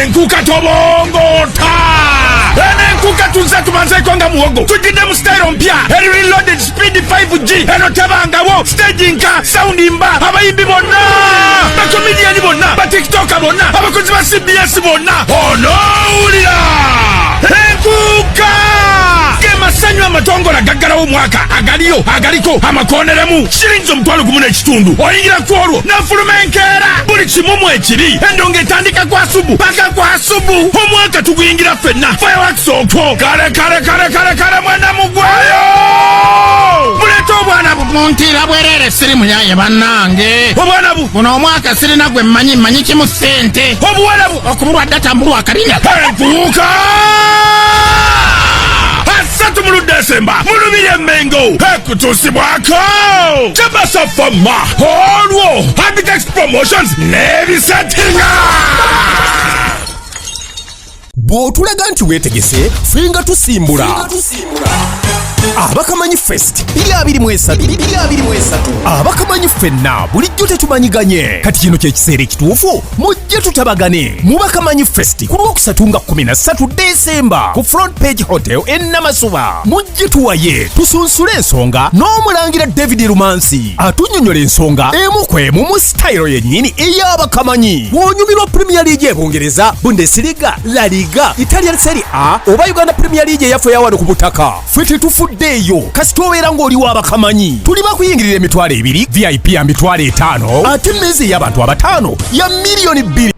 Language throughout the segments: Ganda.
enkuka tobongota ene enkuka tunza tumanze konga muwogo tujide mu style mpya reloaded speed 5G eno tabangabo staging ka sound imba abayimbi bonna bakomedian bonna ba TikTok bonna abakozi ba CBS bonna ono ulira enkuka masanyu amatongola gaggalawo mwaka agaliko amakoneremu shiringi omutwalo gumu n'ekitundu oyingira kwolwo nafulumenkera buli kimumu ekiri endonga etandika kwa subu paka kwa subu omwaka tuguyingira ffenna fireworks okwo kale mwana mugwayo muleta obwana muntira bwerere siri muyaye bannange obwana buno omwaka sirina gwe mmanyi kimu ssente obuwala okubulwa data mbulwa akalinga enkuka Asatu mulu Desemba, mulu Mengo, Hekutusibwako, Kabasa Fama, Holwo, Habitex Promotions, Nevi Satinga. Bw'otulaga nti weetegese fenga tusimbula Abakamanyi Fest 2023 Abakamanyi ffenna bulijjo tetumanyiganye kati kino ky'ekiseera ekituufu mujje tutabagane mu Bakamanyi Fest ku Lwokusatu nga 13 Desemba ku Front Page Hotel e Namasuba mujje tuwaye tusunsule ensonga n'omulangira David Rumansi atunnyonnyola ensonga emu ku emu mu style yennyini ey'Abakamanyi bw'onyumirwa Premier League y'Ebungereza Bundesliga La Liga Italian Serie A oba Uganda Premier League eyaffe eyawano ku butaka ffe tetufuddeeyo kasita obeera ng'oli w'Abakamanyi tuli bakuyingirira emitwalo 2 VIP ya mitwalo 5 ate emmeezi ey'abantu abataano ya milioni 2.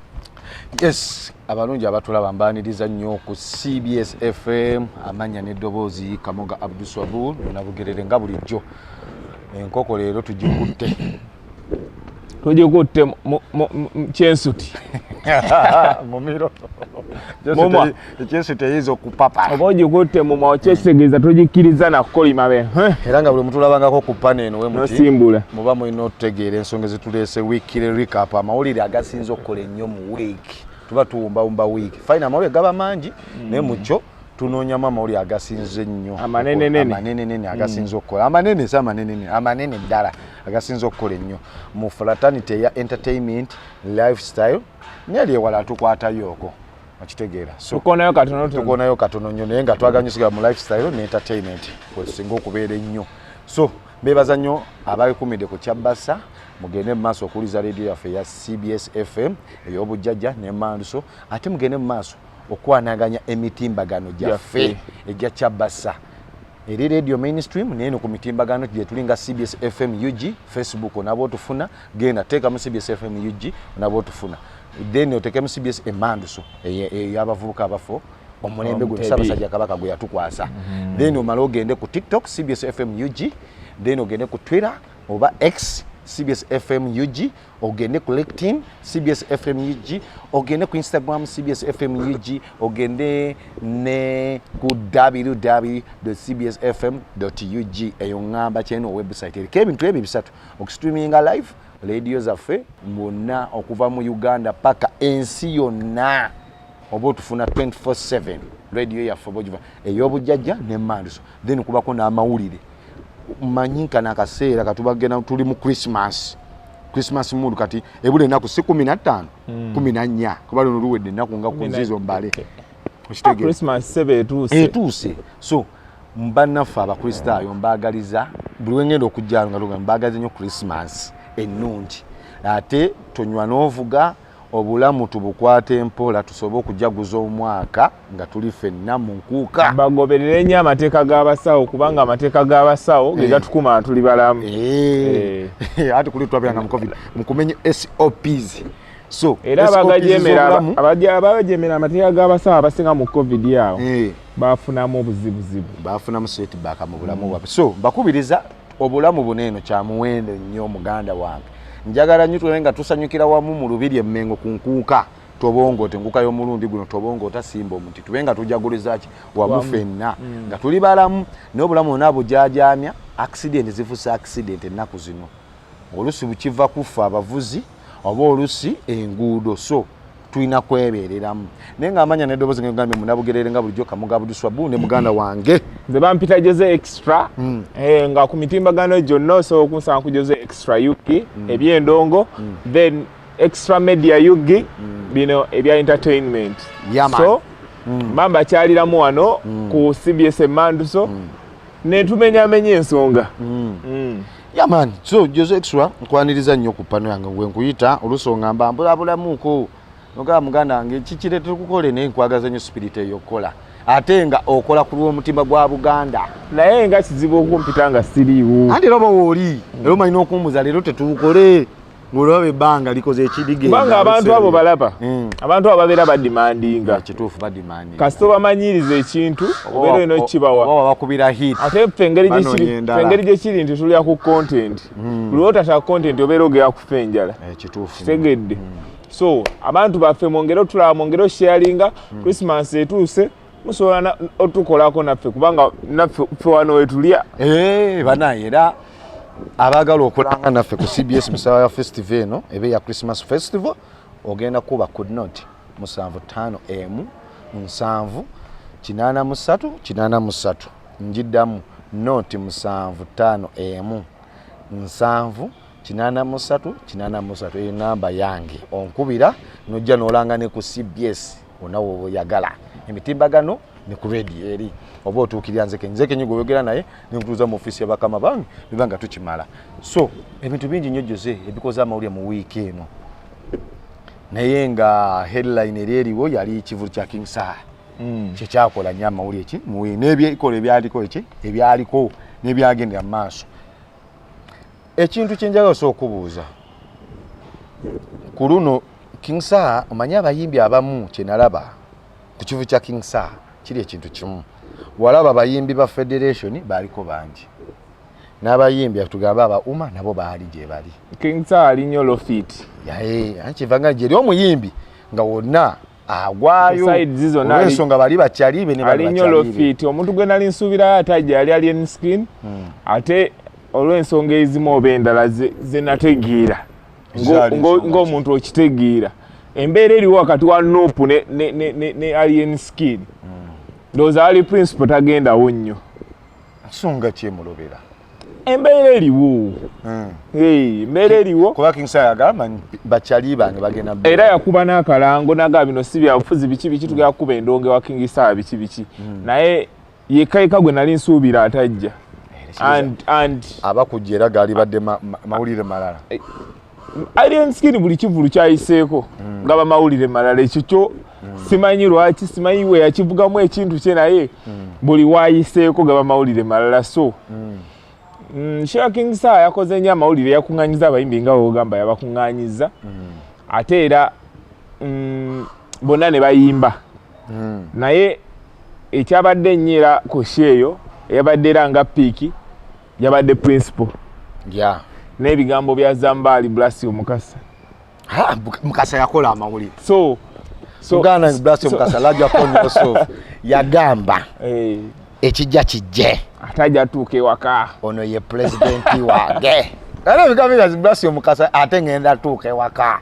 Yes, abalungi abatulaba mbaaniriza nnyo ku CBS FM amanya n'eddoboozi Kamoga Abduswabur nabugerere nga bulijjo enkoko leero tugikutte kyensuti mumiro kyensuti eyizo kupapa oba ogikutte muma okyetegeeza togikkiriza nakukolima era nga buli mutulabangako ku paneno we muti nosimbula muba mulina otutegeera ensonga zetuleese wiikire recap amawulire agasinza okukola ennyo mu wiiki tuba tuwumbawumba wiiki fayina amawulire gaba mangi naye mukyo tunoonyamu amawulire agasinze ennyo amanenenene agasinza okukola amanene ddala agasinza okukola ennyo mu fraternity eya entertainment lifestyle neri ewala tukwatayooko okitegeera tukonayo katono nnyo naye nga twaganyusiga mu lifestyle ne entertainment kwetusinga okubeera ennyo so beebaza nnyo abakumidde ku Kyabasa mugende mu maaso okuwuliza radio yaffe ya CBS FM ey'obujjajja n'emmanduso ate mugende mu maaso okwanaganya emitimbagano gyaffe ejja Kyabasa eri radio mainstream neno ku mitimbagano gye tulinga CBS FM UG Facebook onabo otufuna genda teeka mu CBS FM UG onabo otufuna then oteke mu CBS emanduso y'abavubuka abafo omulembe gwe Ssaabasajja Kabaka gwe yatukwasa then omala ogende ku TikTok CBS FM UG then ogende ku Twitter oba X CBS FM UG ogende ku LinkedIn CBS FM UG ogende ku Instagram CBS FM UG ogende ne ku www.cbsfm.ug eyo ngamba kyeno website eriko ebintu ebyo bisatu okustreaminga live radio zaffe mwonna okuva mu Uganda paka ensi yonna oba otufuna 24/7 radio yaffe bojiva ey'obujjajja n'emmanduso then kubako n'amawulire manyinka nakaseera katubagenda tuli mu Christmas mood kati ebule naku 15 14 kuba luno luwedde naku nga kunzizo mbale okitegeera Christmas etuuse so mbanafa abakristaayo mbagaliza buli wengenda okujja nga luga mbagaliza nnyo Christmas ennungi ate tonywa n'ovuga obulamu tubukwate mpola tusobola okujaguza omwaka nga tuli ffenna mu nkuuka bagoberere nnyo amateeka g'abasawo kubanga amateeka g'abasawo ge gatukuma tuli balamu ate kuli twabiranga mu covid mukumenye SOPs so era abajemera amateeka g'abasawo abasinga mu covid yawo bafunamu obuzibuzibu bafunamu setback mu bulamu bwabwe so bakubiriza obulamu buneeno kya muwendo nnyo muganda wange njagala nnyo tulenga tusanyukira wamu mu lubiri emmengo ku nkuuka tobongote nkuuka y'omulundi guno tobongota simba omuti tubenga tujaguliza ki wamu ffenna nga tuli balamu n'obulamu nabo jajamya accident zifusa accident ennaku zino olusi bukiva kufa abavuzi oba olusi enguudo so tulina kwebereramu naye nga amanya n'eddoboozi ng'egambye munabugerere nga bulijjo Kamoga Abduswabur ne muganda wange nze bampita Jose extra nga ku mitimbagano gyonna osobola okunsanga ku Jose extra UK ebyendongo then extra media yugi bino ebya entertainment. Yeah, man. So mamba kyaliramu wano ku CBS Manduso ne tumenyamenya ensonga. Yeah man, so Jose extra nkwaniriza nnyo ku pano yange gwe nkuyita olusonga mbambulabulamuko noga muganda wange kikire tukukole ne nkwagaza nnyo spirit eyo kola ate nga okola ku lw'omutima gwa Buganda naye nga kizibu okumpita nga siriiwo andi roba woli lero malina okumbuza leero tetukole ng'olaba ebbanga likoze ekidige kubanga abantu abo balaba abantu abo babeera badimandinga kituufu badimandinga kasita obamanyiriza ekintu obeera eno kibawa baba bakubira hit ate ffe engeri gye kiri nti tulya ku content buli lwotata content obeera ogera kufa enjala kituufu kitegedde so abantu baffe mwongere otulaba mwongere osharinga Christmas etuuse musobola otukolako naffe kubanga naffe wano wetulya banaye era abagala okulanga naffe ku CBS Misawa Festival eno ebe ya Christmas Festival ogenda kuba could not 75 njiddamu noti 75 783 enamba yange onkubira nojja nolanga ne ku CBS onawo oyagala emitimbagano ne ku radio eri oba otuukirya nzeke nyigo oyogera naye nenkutuuza mu office y'abakama bange bibanga tukimala so ebintu bingi nnyo Jose ebikoze amawulire mu wiiki eno naye nga headline eriwo yali kivvulu kya King Saha kyekyakola nnyo amawulire ki n'ebyekolo ebyaliko n'ebyagendera mu maaso ekintu kyenjagala okubuuza ku luno King Saha omanyi abayimbi abamu kyenalaba ku kivvulu kya King Saha kiri ekintu kimu walaba abayimbi ba federation baliko bangi n'abayimbi atugamba abauma nabo baali gye bali King Saha alinyo lofit akivanga gye eri omuyimbi nga wonna agwayo olw'ensonga bali bakyalibe ne bali alinyo lofit omuntu gwe nali nsuubira atajja yali alien skin ate olw'ensonga ezimu oba endala ze nategeera ng'omuntu okitegeera embeera eriwo wakati wa Nopu ne alien skin ndowooza ali principal tagendawo nnyo nsonga kyemulobera embeera eriwo embeera eriwo kuba King Saha yagamba bakyali bange bagenda era yakuba n'akalango naga bino si byabufuzi biki tugenda kukuba endonge wa King Saha biki naye yekka gwe nali nsuubira atajja and abakujja era gaali badde mawulire malala alien skin buli kivvulu kyayiseeko nga bamawulire malala ekyo kyo simanyi lwaki simanyi we yakivugamu ekintu kye naye buli wayiseeko gaba mawulire malala so King Saha yakoze nnyo amawulire yakuŋŋanyiza abayimbi nga wogamba yabakuŋŋanyiza ate era bonna ne bayimba naye ekyabadde ennyo era ku sheeyo eyabadde era nga piiki yabadde principal n'ebigambo bya Zambali Blasio Mukasa Mukasa yakola amawulire so Uganda Blasio Mukasa lajja konyosofu yagamba ekijja kijje atajja atuuka ewaka ono ye pulezidenti wange era ebigambo bya Blasio Mukasa ate ngenda atuuka ewaka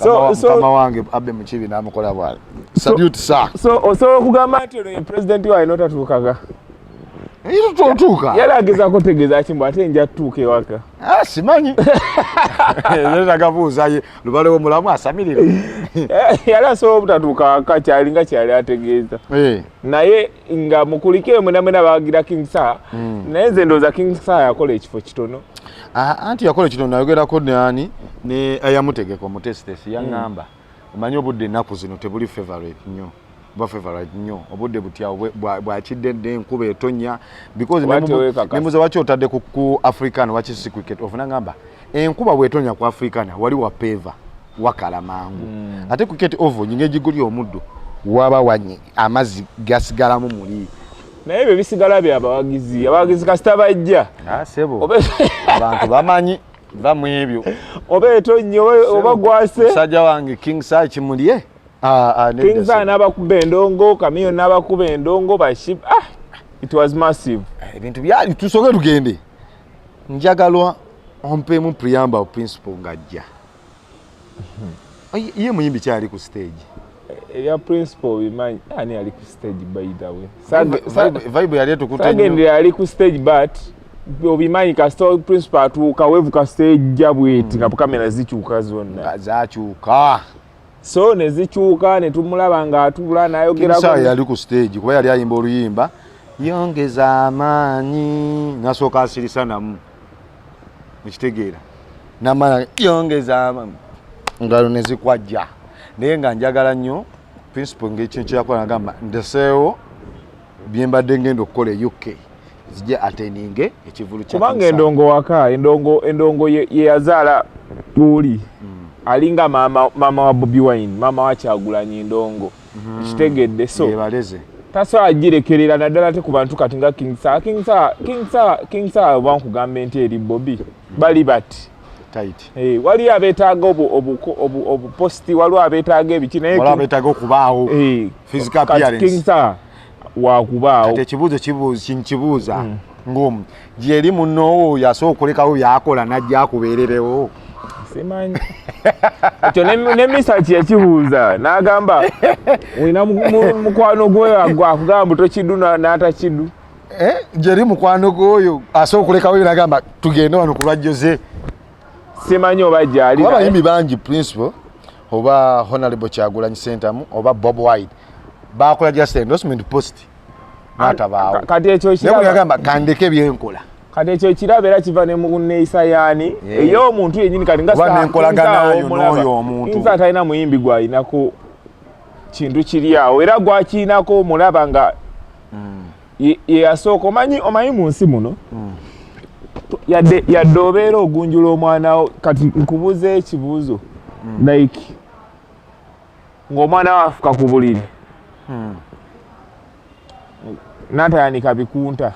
mukama wange abbe mukibi n'amukola bwala salute sir so okugamba nti ono ye pulezidenti waye n'otatuukaga tutuuka yali agezaako tegeeza kimbu ate nja tutuuka ewaka simanyi nagabuuza ye lubalewo mulamu asamirira yali asobola obutatuuka waka kyalinga kyali ategeeza naye nga mukulikire mwenamwena bawagira King Saha naye nze ndowooza King Saha yakola ekifo kitono anti yakola kitono nayogerako neani ne eyamutegeka omutesitesi yaŋŋamba omanyi obudde ennaku zino tebuli favorite nnyo nnyo obudde butya bwakidde enkuba etonya because nemuze waki otadde ku Africana wakisi cricket ofuna ngamba enkuba bwetonya ku Africana wali wa peva wakala mangu ate cricket ovo nyinge jiguli omuddo waba wanyi amazzi gasigalamu muli naye ebyo bisigala abawagizi kasita bajja sebo abantu bamanyi bamu ebyo oba etonye oba gwase musajja wange King Saha kimulye King Saha n'abakuba endongo Kamiyo n'abakuba endongo baship it was massive ebintu byali tusoke tugende njagalwa ompemu preamble principal ngajja ye muyimbi kyali ku stage ya principal bimanyi ani ali ku stage by the way vibe yali etukuta nnyo yali ku stage but obimanyi kasita principal atuuka weevuka stage bweti nga kamera zikyuka zonna zakyuka so ne zikyuka ne tumulaba ng'atuula n'ayogerako King Saha yali ku stage kuba yali ayimba oluyimba yongeza amaanyi nasooka asirisa namu mukitegeera namala yongeza amaanyi ngalo ne zikwajja naye nga njagala nnyo principal ng'ekintu kyakola nagamba ndeseewo bye mbadde ngenda okukola e UK zijje ateninge ekivulu kya kubanga endongo waka endongo ye yazaala buli alinga mama wa Bobi Wine mama wa Kyagulanyi endongo kitegedde so yebaleze taso agirekerera naddala te ku bantu kati nga King Saha bankugamba enti eri Bobi bali bati tight wali abetaaga obuposti waliwo abetaaga ebiki naye waliwo abetaaga okubaawo physical appearance King Saha wakubaawo kati ekibuuzo kibuuza ng'omu gyeri munnoowo yasooka okulekawo byakola najja akubeererewo simanyi ekyo n'emisaaki yakibuuza n'agamba olina mukwano gwoyo akugamba tokidu n'atakidu gyeri mukwano gwoyo asooka okulekawo n'agamba tugende wano ku lwajjoze simanyi oba gyali abayimbi bangi principal oba honorable Kyagulanyi Sentamu oba Bob Wine bakola just endorsement post natabaawo kati ekyo kiragamba kandeke byenkola kati ekyo kiraba era kiva ne mu neeyisa yaani ey'omuntu yennyini kati nga nenkolaganayo n'oyo omuntu nsa talina muyimbi gw'alinako kintu kiri awo era gwakiinako omulaba nga yeyasooka omanyi mu nsi muno yadde obeera ogunjula omwana kati nkubuuza ekibuuzo like ng'omwana we afuka ku buliri n'atayanika bikunta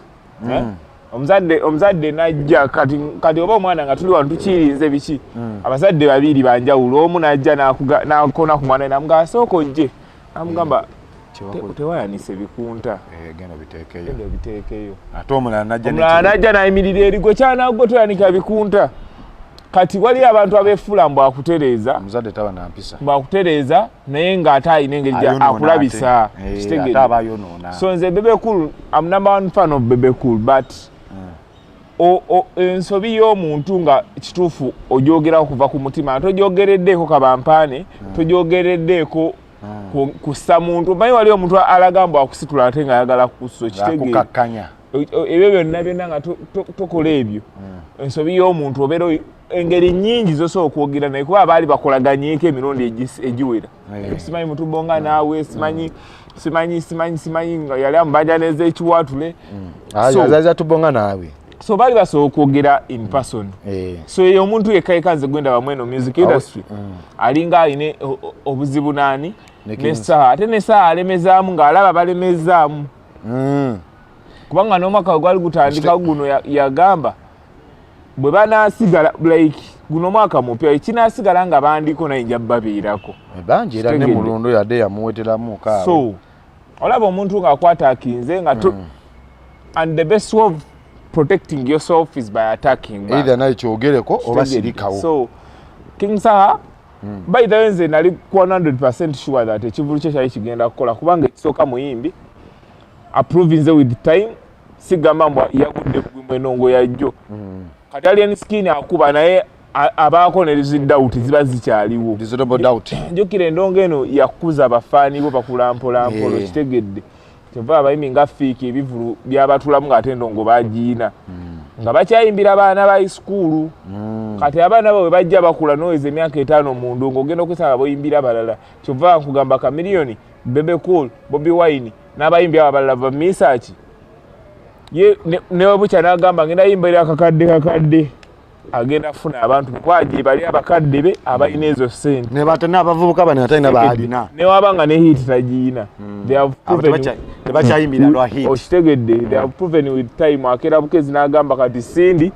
omuzadde najja kati oba omwana nga tuli wano tukirinze biki abazadde babiri banjawulo omu najja n'akona ku mwana namuga asooka ojje namugamba tewayanise bikunta genda biteekeyo ate omulala najja nayimirira eri gwe kyanagwe toyanika bikunta kati wali abantu abeefula mbu akutereeza omuzadde taba na mpisa bwakutereeza naye ng'ate alina engeri akulabisa so nze Bebe Cool I'm number one fan of Bebe Cool but ensobi y'omuntu nga kituufu ogyogera okuva ku mutima togyogereddeeko kabampaane togyogereddeeko kussa muntu manyi wali omuntu alaga mbu akusitula ate ng'ayagala kusso kitegeeza ebyo byonna nga tokola ebyo ensobi y'omuntu obeera engeri nnyingi zosobola okwogera naye kuba baali bakolaganyeeko emirundi egiwera simanyi mutubonga naawe simanyi nga yali amubanjaneza ekiwatule aza tubonga naawe so baali basobola okwogera in person so eyo omuntu yekka nze gwenda bamwe no music industry alinga alina obuzibu naani ne Saha ate ne Saha alemezaamu ng'alaba balemezaamu kubanga n'omwaka gwali gutandika guno yagamba bwe banaasigala like guno mwaka mupya ekinaasigala nga bandiko naye nja babeerako bangi era ne mulundo yadde yamuweteramu kaawe so olaba omuntu ng'akwata akinze nga and the best way of protecting yourself is by attacking either naye kyogereko oba sirikawo so King Saha by the way nze nali 100% sure that ekivulu kye kyali kigenda kukola kubanga ekisooka muyimbi approvinze with time sigamba mbu yagudde kugwimba enongo yajjo kati alien skin akuba naye abaako ne doubt ziba zikyaliwo njukira endongo eno yakuza abafaani bo bakulampolampo kitegedde kyova abayimbi nga fiiki ebivulu byabatulamu ng'ate endongo bagiina nga bakyayimbira abaana ba school kati abaana bawe bajja bakula noyeza emyaka 5 mu ndongo ogenda okusaba boyimbira balala kyova nkugamba Chameleone Bebe Cool Bobi Wine n'abayimbi abalala ba misaaki ye ne bukya n'agamba ngenda yimbira kakadde agenda kufuna abantu kwaje bali abakadde be abalina ezo ssente ne bate n'abavubuka bano atalina baalina ne wabanga ne hit tagiina they have proven tebakyayimbira lwa hit okitegedde they have proven with time akera bukezi n'agamba kati sindi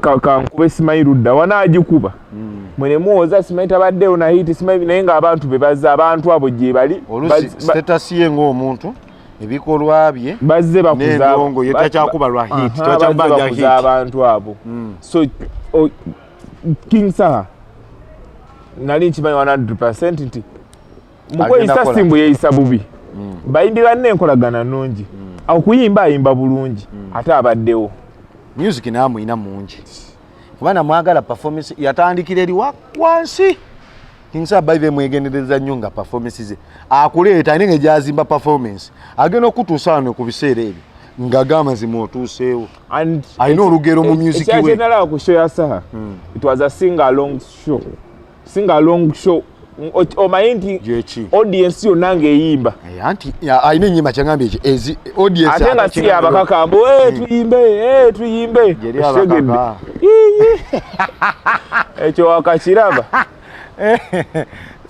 kankube simanyi ludda wanaagikuba mwene muwoza simanyi tabaddewo na hit simanyi naye ng'abantu be bazza abantu abo gye bali status ye ng'omuntu ebikolwa bye bazze bakuza n'endongo ye takyakuba lwa hit takyabanja hit abantu abo so King Saha nali nkimanyi 100% nti mukweyisa simbu yeyisa bubi bayimbi banne enkolagana nnungi okuyimba ayimba bulungi ate abaddewo music namu ina mungi kubana mwagala performance yatandikira eri wansi King Saha by the mwegendereza nnyo nga performances akuleeta nenge jazimba performance agenda okutuusaano ku biseera ebyo nga gamazimu otuuseewo alina olugero mu music we general ku show ya Saha it was a sing along show omayinti audience yonna ng'eyimba anti alina ennyimba kyangambye ekyo ezi audience ate nga si abakakambo tuyimbe ekyo wakakiraba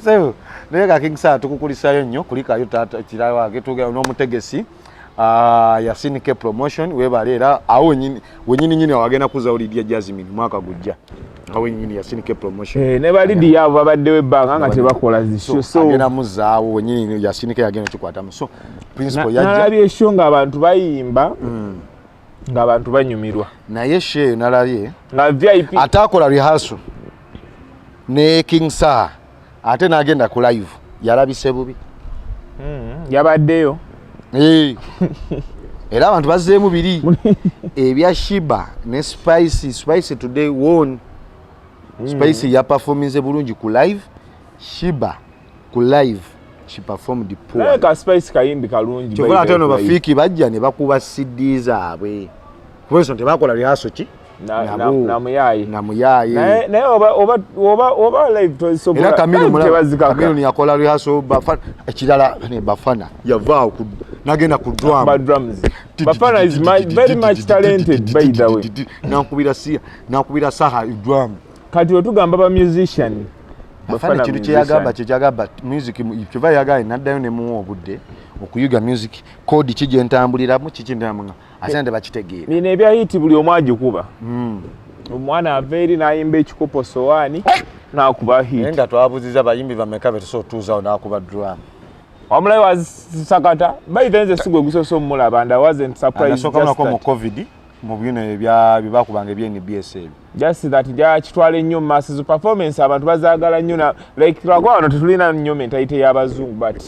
so naye ka King Saha tukukulisayo nnyo kulikayo tata kirala wage tugenda n'omutegesi yasinike promotion webale era awo wenyini wagenda kuzawulidya Jasmine mwaka gujja awo nyini yasinike promotion ne balidi yabo babaddewo ebbanga nga tebakola zisho so agenda muzaawo wenyini yasinike yagenda kikwatamu so principal yajja nalabye esho nga abantu bayimba nga abantu banyumirwa naye she nalabye nga VIP atakola rehearsal ne King Saha ate nagenda ku live yalabise bubi yabaddeyo era abantu bazzeemu biri ebya Shiba ne Spice today won Spice ya performance bulungi ku live Shiba ku live she performed poor like Spice kayimbi kalungi chokola tano bafiki bajja ne bakuba CD zaabwe kweso tebakola rehearsal ki na muyayi naye oba live to so era Kamilo ni yakola rehearsal ekirala ne Bafana yavaawo nagenda ku drums Bafana is very much talented by the way nakubira Saha drum kati otugamba ba musician Bafana kintu kyagamba music kiva yagaye naddayo ne mu obudde okuyuga music code kijentambuliramu kikindamanga asante bakitegeera nine ebya hit buli omwaji kuba omwana averi nayimba ekikopo soani nakuba hit nga twabuziza bayimbi bameka betuso tuzawo nakuba drum omulai was sakata by then the sigwe gusoso mulaba and I wasn't surprised just that mu covid mu bino ebya bibakubanga ebye NBSL just that ja kitwale nnyo masses performance abantu bazaagala nnyo na like twagwano tetulina nnyo mentality y'abazungu but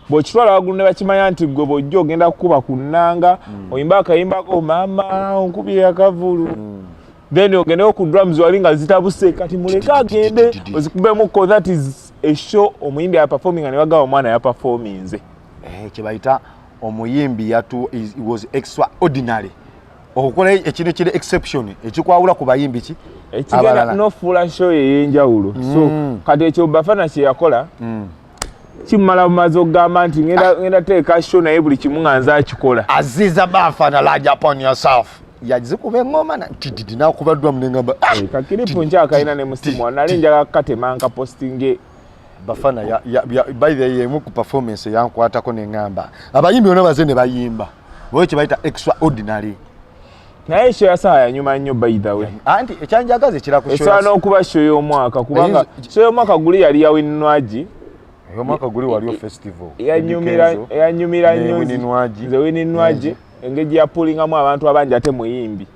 bo kitwala wagulu ne bakimanya nti gwe bojjo ogenda kukuba kunnanga oyimba akayimbako mama onkubye akavulu then ogende ku drums walinga zitabuse kati muleka agende ozikubemu ko that is a show omuyimbi ya performing and wagawa omwana ya performance kibaita omuyimbi yatu was extraordinary okukola ekintu kiri exception ekikwawula ku bayimbi ki ekigenda no full show yenjawulo so kati ekyo Bafana kye yakola kimala mumazo gamba nti ngenda teeka show naye buli kimu nganza akikola Aziza Bafana large upon yourself yazikube ngoma na tititi na kubaddwa mnengamba kakiripo nkyakaina ne musimu analinja katemanka posting Bafana by the way mu performance yankwatako nengamba abayimbi ono bazene bayimba boye kibaita extraordinary naye show ya Saha yanyuma nnyo by the way anti ekyanjagaze kirako show esana okuba show y'omwaka kubanga show y'omwaka guli yali yawinnwaji omwaka guli waliyo festival yanyumira nnyo nze winnwaji engeri ya pullingamu abantu abangi ate muyimbi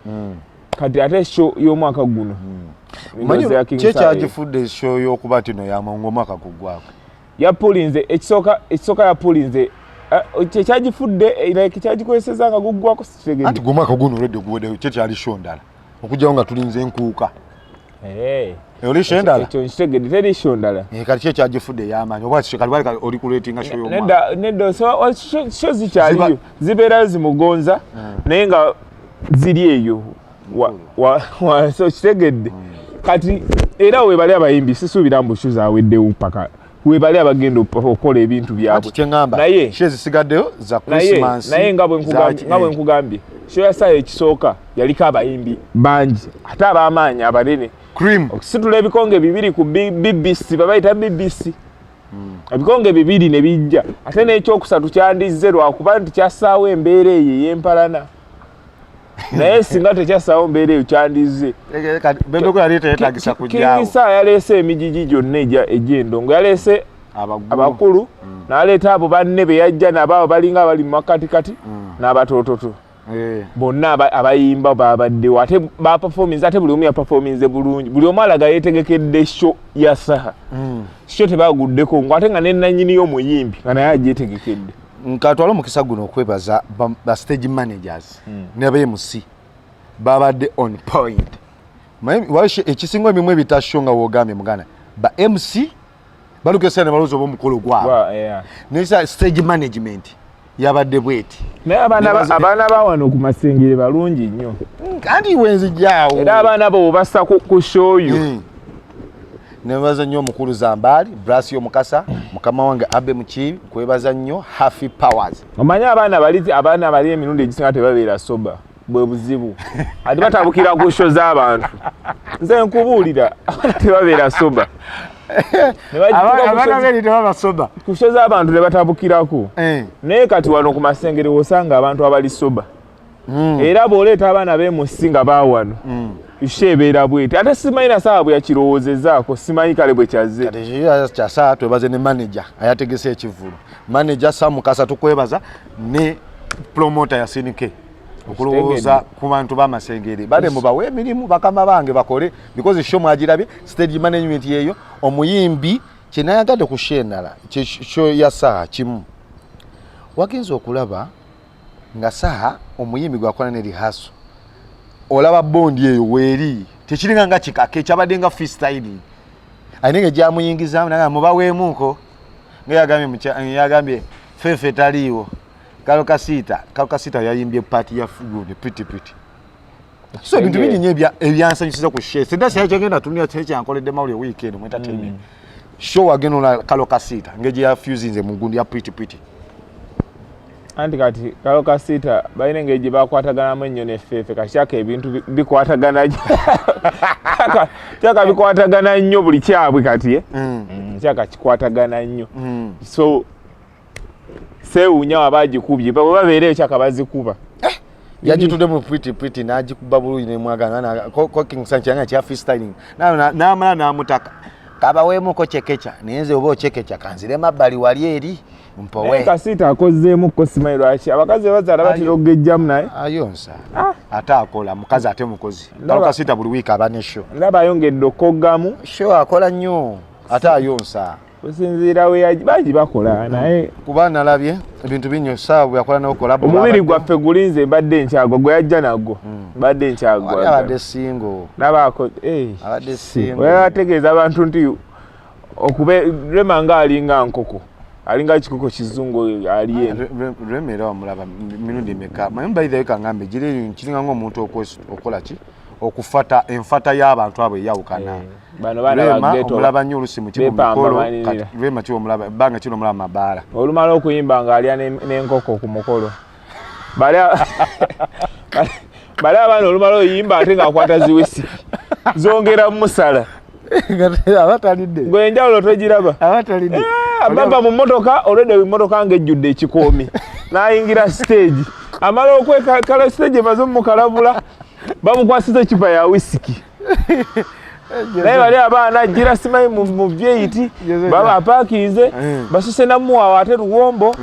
kati ate show y'omwaka guno kyekyagifude show y'okuba tino yamangu omwaka kugwako yapulinze ekisooka yapulinze kyekyagifude like kyagikozeseza nga guggwako sitegedde anti gwomwaka guno olwedde guwedde kyekyali show ndala okugyawo nga tulinze enkuuka oli show ndala ekyo nkitegedde teri show ndala kati kyekyagifude yamanyi oba kali bali oli kuleetinga show y'omwaka nedda show zikyaliyo zibeerayo zimugonza naye nga ziri eyo so kitegedde kati era webali abayimbi sisuubira mbu show zaweddewo paka webali abagenda okukola ebintu byabwe naye shezisigaddeyo za Christmas naye nga bwe nkugambye show ya Saha ekisooka yaliko abayimbi bangi ate ab'amaanyi abanene okusitula ebikonge bibiri ku BBC babayita BBC ebikonge bibiri ne bijja ate n'ekyokusatu kyandizze lwakuba nti kyassaawo embeera eyo ey'empalana naye singa tekyasaawo mbeera eyo kyandizze King Saha yaleese emijiji gyonna egy'endongo yaleese abakulu n'aleeta abo banne be yajja nabo balinga abali mu makatikati n'abatoototo bonna abayimba babaddewo ate baperformance ate buli omu yaperforminze bulungi buli omu alaga yeetegekedde show ya Saha show tebaguddeko ngo ate nga nenanyini y'omuyimbi nga naye agyetegekedde nkatwala omukisa guno okwebaza ba stage managers ne BMC babadde on point. Washi ekisingo emimwe bitashonga wogambye mugana ba MC balukese ne balozo bomukolo gwa nisa stage management yabadde bweti naye abaana bawano ku masengere balungi nnyo kandi wenzi jawo era abaana bo bassa ku show you nebaza nnyo omukulu Zambali Brasi Omukasa mukama wange Abe Mukibi kwebaza nnyo Happy Powers omanya abaana bali emirundi egisinga tebabeera soba bwe buzibu ati batabukira ku show z'abantu nze nkubuulira tebabeera soba abaana bali tebaba soba ku show z'abantu ne batabukirako naye kati wano ku masengere osanga abantu abali soba era bw'oleeta abaana b'emusinga baawano ishebeera bwete ate simanyi na saabu ya kirowoozezaako simanyi kale bwe kyaze kyasa twebaze ne manager ayategese ekivvulu manager Samukasa tukwebaza ne promoter ya Sinike okulowooza ku bantu b'amasengere bale mubawe emirimu bakama bange bakole because show mwagirabye stage management yeyo omuyimbi kinayagadde ku shenala show ya Saha kimu wagenza okulaba nga Saha omuyimbi gwakola ne rehearsal olaba bondi eyo weri tekiringa nga kikake kyabadde nga freestyle ainenge gyamuyingizamu naga mubaweemuko ngeyagambye fefe taliiwo kalokasita yayimbye party ya fugo ne piti so bintu bingi nnyo ebyansanyusiza ku share sedasi yakyagenda tunia kyankoledde mawuli weekend mu entertainment show ageno na kalokasita ngeje ya fusinze mu gundi ya piti anti kati kalokasita bayine ngeje bakwatagana ennyo ne fefe kashaka ebintu bikwatagana kyaka bikwatagana nnyo buli kyabwe kati kyaka kikwatagana nnyo so sewunya abagikubye babo babeere kyaka bazikuba yagitudde mu piti n'agikuba bulungi ne mwagana ko King Saha kyanga kya freestyling n'amala n'amutaka kabaweemuko chekecha niyenze oba ochekecha kanzire mabbali wali eri mpowe kasita akozeemu ko simanyi lwaki abakazi bazaala batera okugejjamu naye ayonsa ate akola mukazi ate mukozi kasita buli wiiki aba ne show ndaba ayongedde okoggamu show akola nnyo ate ayonsa osinziira bangi bakola naye kuba nalabye ebintu binyo Saha bwe yakola n'okola omubiri gwaffe gulinze mbadde nkyago gwe yajja nagwo mbadde nkyago abadde singo nabaako abadde singo webategeeza abantu nti okubelema nga alinga nkoko alinga kikoko kizungu aliye remera omulaba mirundi meka mayumba either kangambe giri kiringa ng'omuntu okola ki okufata enfata y'abantu abo yawukana bano bana bageto omulaba nnyo olusi mu kibu mukolo rema kibu omulaba banga kino omulaba mabaala olumala okuyimba nga alya n'enkoko ku mukolo bali abana olumala oyimba ate ng'akwata ziwisiki zongera musala abatalidde gwenjawulo togiraba abatalidde baba mu mmotoka olwedde emmotoka ng'ejjudde ekikoomi n'ayingira stage amala okwekala stage emaze omukalabula bamukwasiza ekipa ya wisiki naye bali abaana gira simanyi mu byeyiti baba apaakinze basuse namuwaawo ate luwombo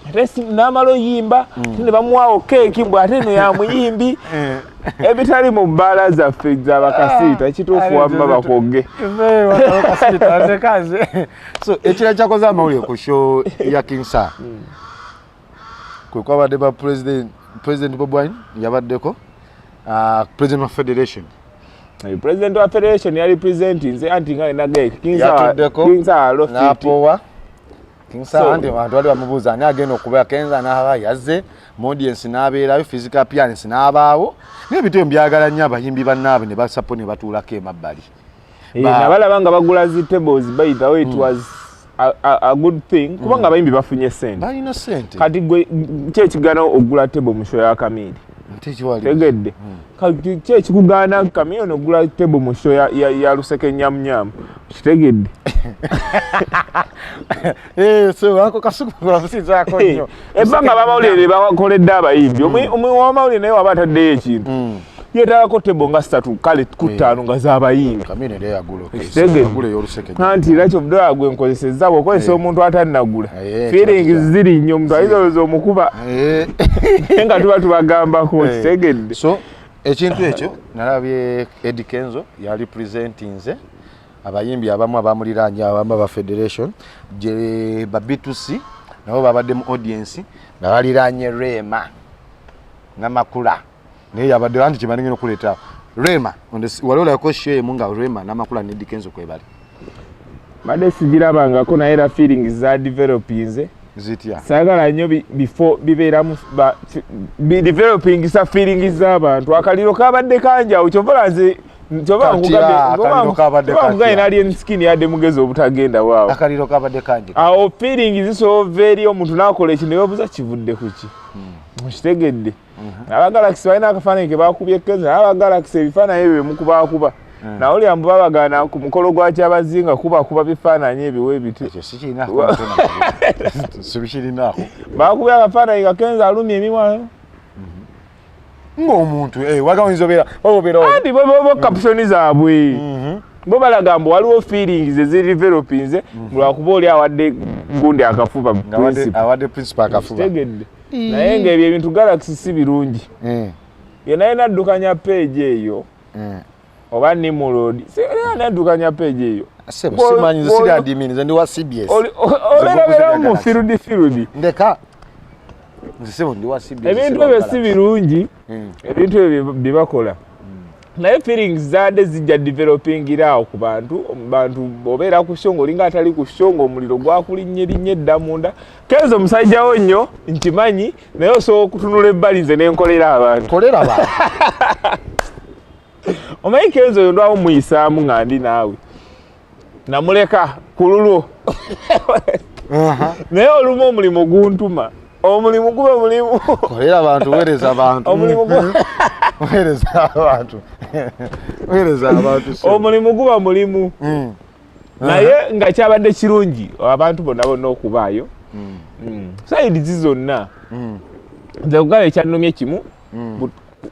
ate n'amala oyimba ne bamuwaawo keeki mbwe ate no yamuyimbi ebitali mu bbaala zaffe z'abakasiita kituufu wamma bakogge so ekira kyakoze amawulire ku show ya King Saha kwe kwabadde ba president Bobi Wine yabaddeko president of federation president wa federation yali presenting nze anti nga nage King Saha napowa King Saha andi abantu bali bamubuuza ani agenda okuba Kenza n'aba yazze audience n'abeerayo physical appearance n'abaawo n'ebintu byagala nnyo abayimbi bannaabwe ne basapo ne batuulako emabbali nabalaba nga bagula zi tables by the way it was a good thing kubanga abayimbi bafunye sente balina sente kati gwe kyekigana ogula table mu show ya Kamili tegedde kati kyekikugaana Kamili ogula table mu show ya Luseke Nyamnyamu kitegedde so wako kasuku babusizaako nnyo ebbanga bamawulire bakoledde abayimbi omwamawulire naye waba ataddeyo ekintu yeetagako tebo nga 3 kale ku 5 nga z'abayimbi Kamili naye yagula anti era kyobudola gwe nkozesezza bw'okozesa omuntu atannagula feelings ziri nnyo omuntu ayinza omukuba nga tuba tubagambako kitegedde so ekintu ekyo nalabye Eddie Kenzo yali presentinze abayimbi abamu abamuliranye abamu ba federation je ba B2C nabo babadde mu audience nga baliranye Rema nga makula naye yabadde anti kimanyi ngeno kuleeta Rema wali olako share munga Rema n'amakula ne Dikenzo kwebali madde sigirabangako naye era feelings za developinze zitya saagala nnyo before bibeeramu developing sa feelings z'abantu akaliro kabadde kanjawo kyova nze nkugambye alien skin yadde mugezi obutagenda waawo akaliro kabadde kanje awo feelings zisoova eri omuntu n'akola ekino yobuza kivudde ku ki mukitegedde abagalaxy balina akafaananyi ke bakubye Kenzo abagalaxy ebifaananyi ebyo byemukubakuba nawe oli ambu babagana ku mukolo gwa kyabazinga kubakuba bifaananyi ebiwe biti ekyo sikirinako bakubye akafaananyi ka Kenzo alumya emiwano ng'omuntu wagawinza obeera andi bo captioni zaabwe bo balaga mbu waliwo feelings ezirivelopinze lwakuba oli awadde gundi akafuba awadde principal akafuba tegedde naye ng'ebyo ebintu galaxy si birungi yenaye naddukanya page eyo oba nimulodi naddukanya page eyo simanyi nze siri admin nze ndi wa CBS obeerabeeramu mu firudi ndeka nze sebo ndi wa CBS ebintu ebyo si birungi ebintu ebyo byebakola naye feelings zadde zijja developingira ku bantu obeera ku shongo olinga atali ku shongo omuliro gwakulinnye edda munda Kenzo musajjawo nnyo nkimanyi naye osobola okutunula ebbali nze nenkolera abantu omanyi Kenzo oyo ndwawo muyisaamu nga ndi naawe namuleka ku lulwo naye olumu omulimu guntuma omulimu guba mulimu kolera abantu weereza abantu omulimu weereza abantu omulimu guba mulimu naye nga kyabadde kirungi abantu bonna okubaayo saidi zizonna nze kugala ekyannumye kimu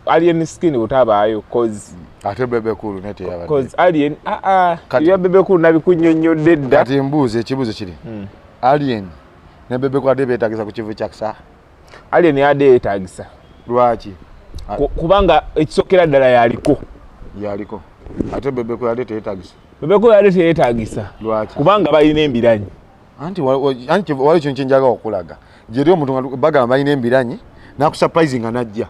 alien skin butabaayo cause ate bebekulu neteyabadde cause alien ebya bebekulu nabikunnyonnyodde dda kati mbuuzi ekibuuzo kiri alien ne bebekulu ade beetagisa ku kivu kya Kisaha alien yadde yeetagisa lwaki kubanga ekisokera ddala yaliko ate bebekulu ade teyeetagisa lwaki kubanga balina embiranyi anti wali kyo kyenjaga okulaga gyeri omuntu bagamba balina embiranyi nakusurprising nga najja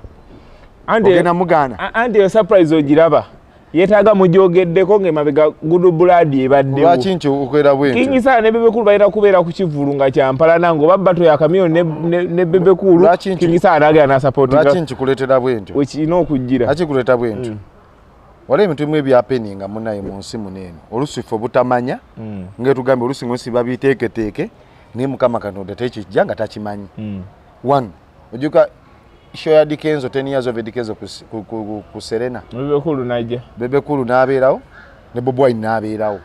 ogenda mugaana anti yo surprise ogiraba yeetaaga mugyogeddeko ng'emabega gudu buladi ebaddewo lwaki nkyo okwera bwentyo King Saha ne bebekulu balina kubeera ku kivvulu nga kyampalana ng'oba batoyo akamyo ne bebekulu King Saha nagera nasapootinga lwaki nkikuleetera bwentyo wekirina okujjira lwaki kuleeta bwentyo waliwo ebintu bimu ebyapeninga munaye mu nsi muneeno oluusi ffe obutamanya ngaetugambye oluusi ngosi babiteeketeeke naye Mukama Katonda tekijja nga takimanyi one ojuka show ya Dikenzo 10 years of Dikenzo ku Serena bebekulu najja bebekulu n'abeerawo ne Bobi Wine n'abeerawo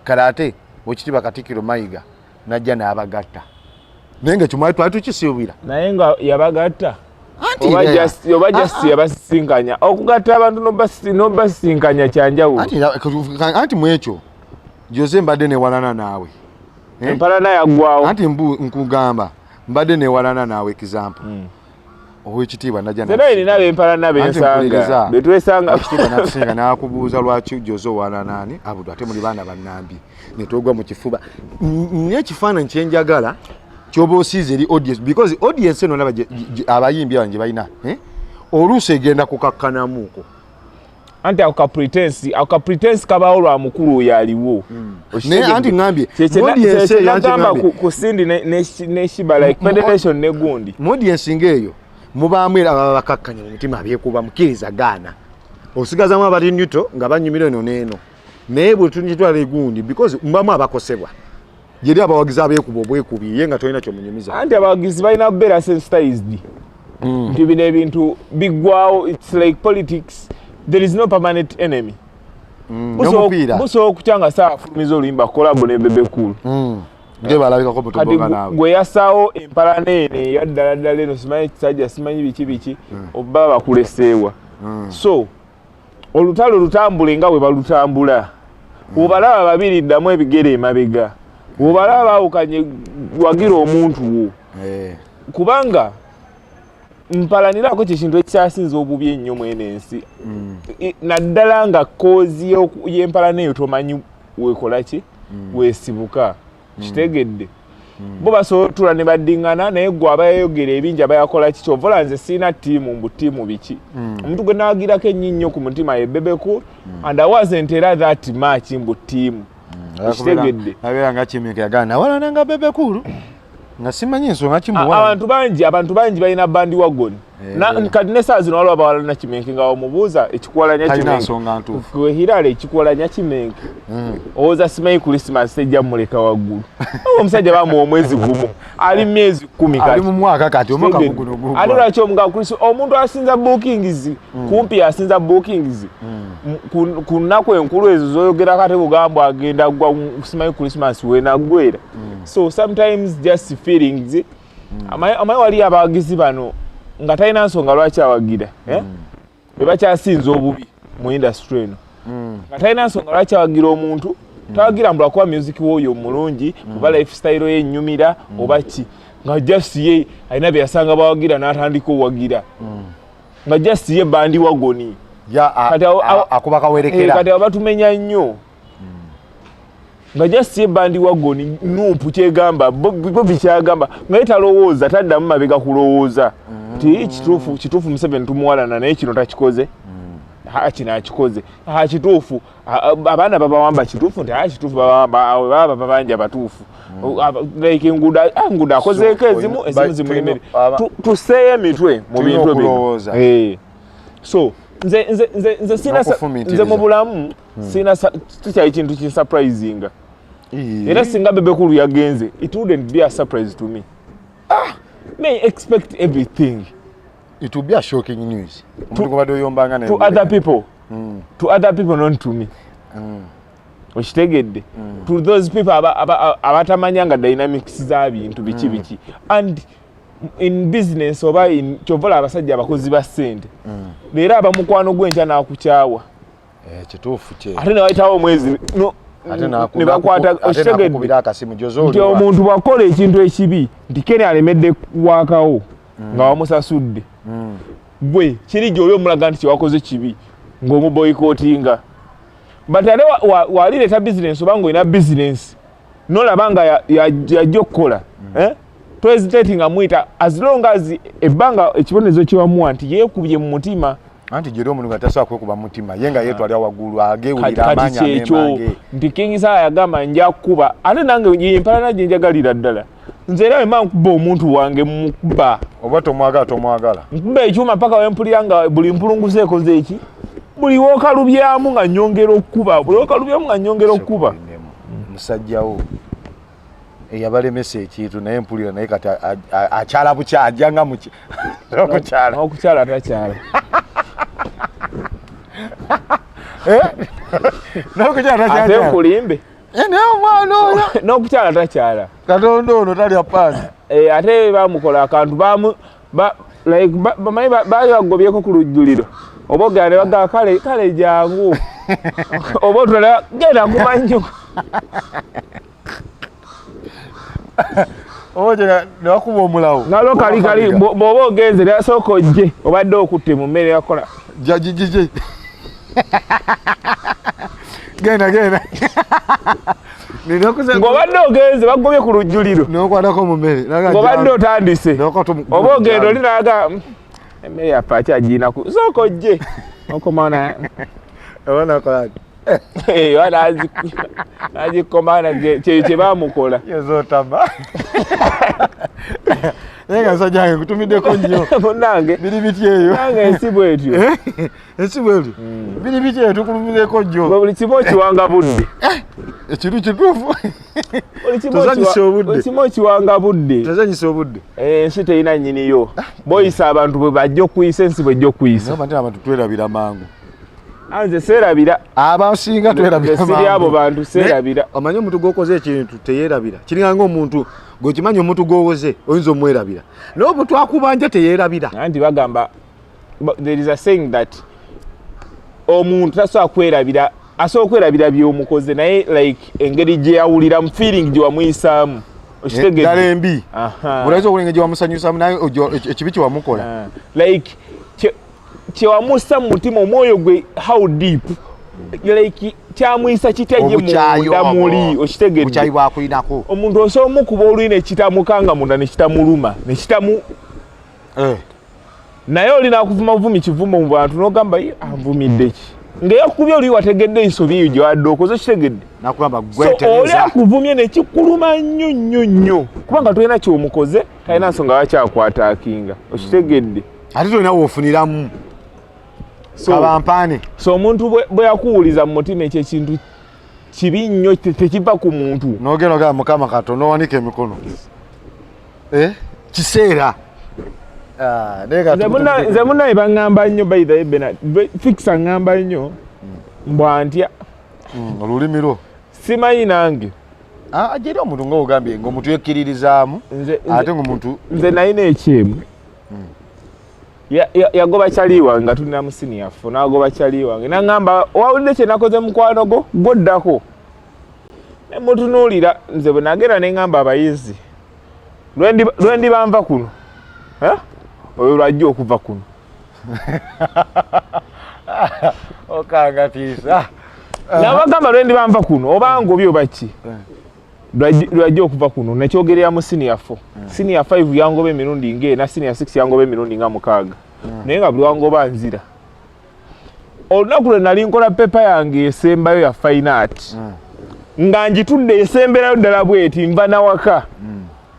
karate bwekitiibwa Katikkiro Mayiga najja n'abagatta naye nga kimwali twali tukisuubira naye nga yabagatta oba just yabasisinkanya okugatta abantu nobasisinkanya kyanjawulo anti mwekyo Jose mbadde newalana naawe empalana yaggwawo anti nkugamba mbadde newalana naawe example owekitiibwa najja nina bempalana bensanga betwesanga ekitiibwa nakusinga nakubuuza lwaki Jose owalana nani Abudu ate muli baana bannambi netogwa mu kifuba n'ekifaananyi kyenjagala kyoba osiize eri audience because audience eno naba abayimbi abanje balina oluusi egenda kukakkanamuuko anti ako pretense kabaawo lwa mukulu oyo aliwo naye anti ngambye nagamba ku Sindi neshiba like federation ne gundi mu audience ng'eyo mubaamu era baba bakakkanya mu mutima abyekuba mukiriza gaana osigazamu abali nyuto nga banyumira eno n'eno naye bwe tunitwala egundi because mbamu abakosebwa jeri abawagizi abeekuba obwekubi ye nga tolina kyomunyumiza anti abawagizi balina kubeera sensitized nti bino ebintu biggwawo it's like politics there is no permanent enemy busobola okukyanga saafulumiza oluyimba kolabo ne bebekulu balabikako butobonga naawe gwe yasaawo empalana eno eyaddala eno simanyi kisajja simanyi biki oba bakuleseewa so olutalo lutambule nga bwe balutambula obalaba babiri ddamu ebigere emabega obalaba baawukanye wagira omuntu wo kubanga mpalanirako kyekintu ekyasinza obubi ennyo mwene ensi naddala nga koozi y'empalana eyo tomanyi weekola ki weesibuka kitegedde bo basootula ne baddingana naye gwe abayayogera ebingi abayakola ki kyovola nze siina ttiimu mbu ttiimu biki omuntu gwe naagirako ennyinnyo ku mutima ye Bebeku and I wasn't era that much mbu ttiimu kitegedde abeera nga Kimeka yagana nawalana nga Bebeku nga simanyi ensonga kimuwa abantu bangi balina bandi wagoni kati ne saa zino waliwo abawalana Kimenke nga omubuuza ekikwalanya Kimenke Hirale ekikwalanya Kimenke owooza simanyi Christmas tejja muleka waggulu omusajja bamuwa omwezi gumu ali myezi 10 kati ali mu mwaka kati omwaka guno ate lwaki omuga Kristo omuntu asinza bookings kumpi asinza bookings ku nnaku enkulu ezo zoyogera kate bugambwa agenda gwa simanyi Christmas wenaggwera so sometimes just feelings amaye wali abawagizi bano nga talina nsonga lwaki awagira be bakyasinza obubi mu industry eno nga talina nsonga lwaki awagira omuntu tawagira mbula kuba music w'oyo mulungi oba lifestyle ye ennyumira oba ki nga just ye alina bye yasanga bawagira n'atandika owagira nga just ye bandi wagoni akuba kawerekera kati abatumenya nnyo nga just ye bandi wagoni nupu kyegamba bobi kyagamba nga yetalowooza taddamu mabega kulowooza ti kituufu Museveni tumuwalana naye kino takikoze kino akikoze kituufu abaana babawamba kituufu nti kituufu baba babanja batuufu like enguudo akozeeko ezimu zimulemere tuseeyo emitwe mu bintu ebyo so nze mu bulamu sina tikyali kintu kinsurprisinga era singa Bebeku yagenze it wouldn't be a surprise to me may expect everything. It will be a shocking news to other people to other people, not to me. To those people abatamanyanga dynamics z'abintu biki biki and in business oba in kyovola abasajja abakozi ba ssente leero abamukwano gwenja n'akukyawa kituufu kye ate ne wayitawo omwezi ne bakwata okitegeddira akasimu gy'ozooliwa nti omuntu bw'akola ekintu ekibi nti Kenya alemedde kuwaakawo nga wamusasudde gwe kiri gy'oli omulaga nti kyewakoze kibi ng'omuboyikootinga but ate walireeta business oba ng'olina business n'olaba nga yajja okukola to hesitate nga mwita as long as ebbanga ekibonezo kiwamuwa nti yeekubye mu mutima anti jeri omuntu nga tasobola kwekuba mutima ye nga yeetwalira waggulu ageewulira amaanyi amemange nti King Saha yagamba nja kuba ate nange yempalana gye njagalira ddala nze era wema nkuba omuntu wange mukuba oba tomwagala nkuba ekyuma paka wempulira nga buli mpulunguzi ekoze eki buli wookalubyamu nga nnyongera okukuba buli wookalubyamu nga nnyongera okukuba musajjawo eyabalemesa ekintu naye mpulira naye kati akyala bukya ajjanga muki okukyala atakyala ate nkulimbe n'okukyala takyala Katonda ono talya paani ate bamukola akantu bamanyi baali bagobyeko ku lujjuliro oba ogera ne bagamba kale jangu oba otulala genda kumanyo oje ne wakuba omulawo ngalo kali bw'oba ogenze nasooka ojje obadde okutte mu mmere yakola jajijije genda ng'obadde ogenze bagobye ku lujjuliro n'okwatako mu mmere ng'obadde otandise oba ogenda oli naga emmere yaffe akyagiinaku sooka ojje okomana abanakolani nagikomana kye bamukola yezotama naye nga nsajja yange nkutumiddeko nnyo munnange biri biti eyo nange ensi bwetyo ensi bwetyo biri biti eyo tukulumireko nnyo buli kimu okiwanga budde ekintu kituufu buli kimu okiwanga budde tozanyisa obudde ensi terina nnyiniyo boyisa abantu bwe bajja okuyisa ensi bwejja okuyisa abantu twerabira mangu anze seerabira abasinga twerabira siri abo bantu seerabira omanyi omuntu gwokoze ekintu teyeerabira kiringa ng'omuntu gwekimanyi omuntu gwowoze oyinza omwerabira naye obu twakubanja teyeerabira anti bagamba there is a saying that omuntu tasobola kwerabira asobola okwerabira by'omukoze naye like engeri gye yawuliramu feeling gye wamuyisaamu ddala embi olaiza okulinga gye wamusanyusaamu naye ekibi kye wamukola like kyewamussa mu mutima omwoyo gwe how deep like kyamuyisa kitaje munda muli okitegedde buchayi bwakulinako omuntu osobola okuba olwine kitamukanga munda ne kitamuluma ne kitamu naye olina akuvuma vumi kivumo mu bantu n'ogamba anvumidde ki ng'eyakubye oli wategedde ensobi eyo gy'wadde okoze kitegedde nakugamba gwetereza oli akuvumye ne kikuluma nnyo kubanga tolina kyomukoze talina nsonga wakyakwataakinga okitegedde ate tolina woofuniramu kabampaane so omuntu bwe yakuwuliza mu mutima ekyo ekintu kibi nnyo tekiva ku muntu n'ogenda ogamba mukama katonda owanika emikono kiseera nze munnaye baŋŋamba nnyo baithaye Bernard fixa ŋŋamba nnyo mbwa ntya olulimi lwo simanyi nange ajeri omuntu ngaogambye ngaomuntu yekkiririzaamu ate ngaomuntu nze nalina ekyemu yagoba kyali wange nga tulina musiniyafu n'agoba kyali wange naŋŋamba owawulidde kye nakoze mukwano gwo gwoddako ne mutunuulira nze bwe nagenda ne ŋŋamba abayizi lwendi banva kuno oyo lwajja okuva kuno okangatiisa nabagamba lwendi banva kuno oba ngobi oba ki lwajja okuva kuno nekyogerera mu senior 4 senior 5 yangoba emirundi ng'ena senior 6 yangoba emirundi nga 6 naye nga buli wangoba nzira olunaku lwe nali nkola pepa yange esembayo ya fine art nga njitudde esemberayo ddala bweti nva nawaka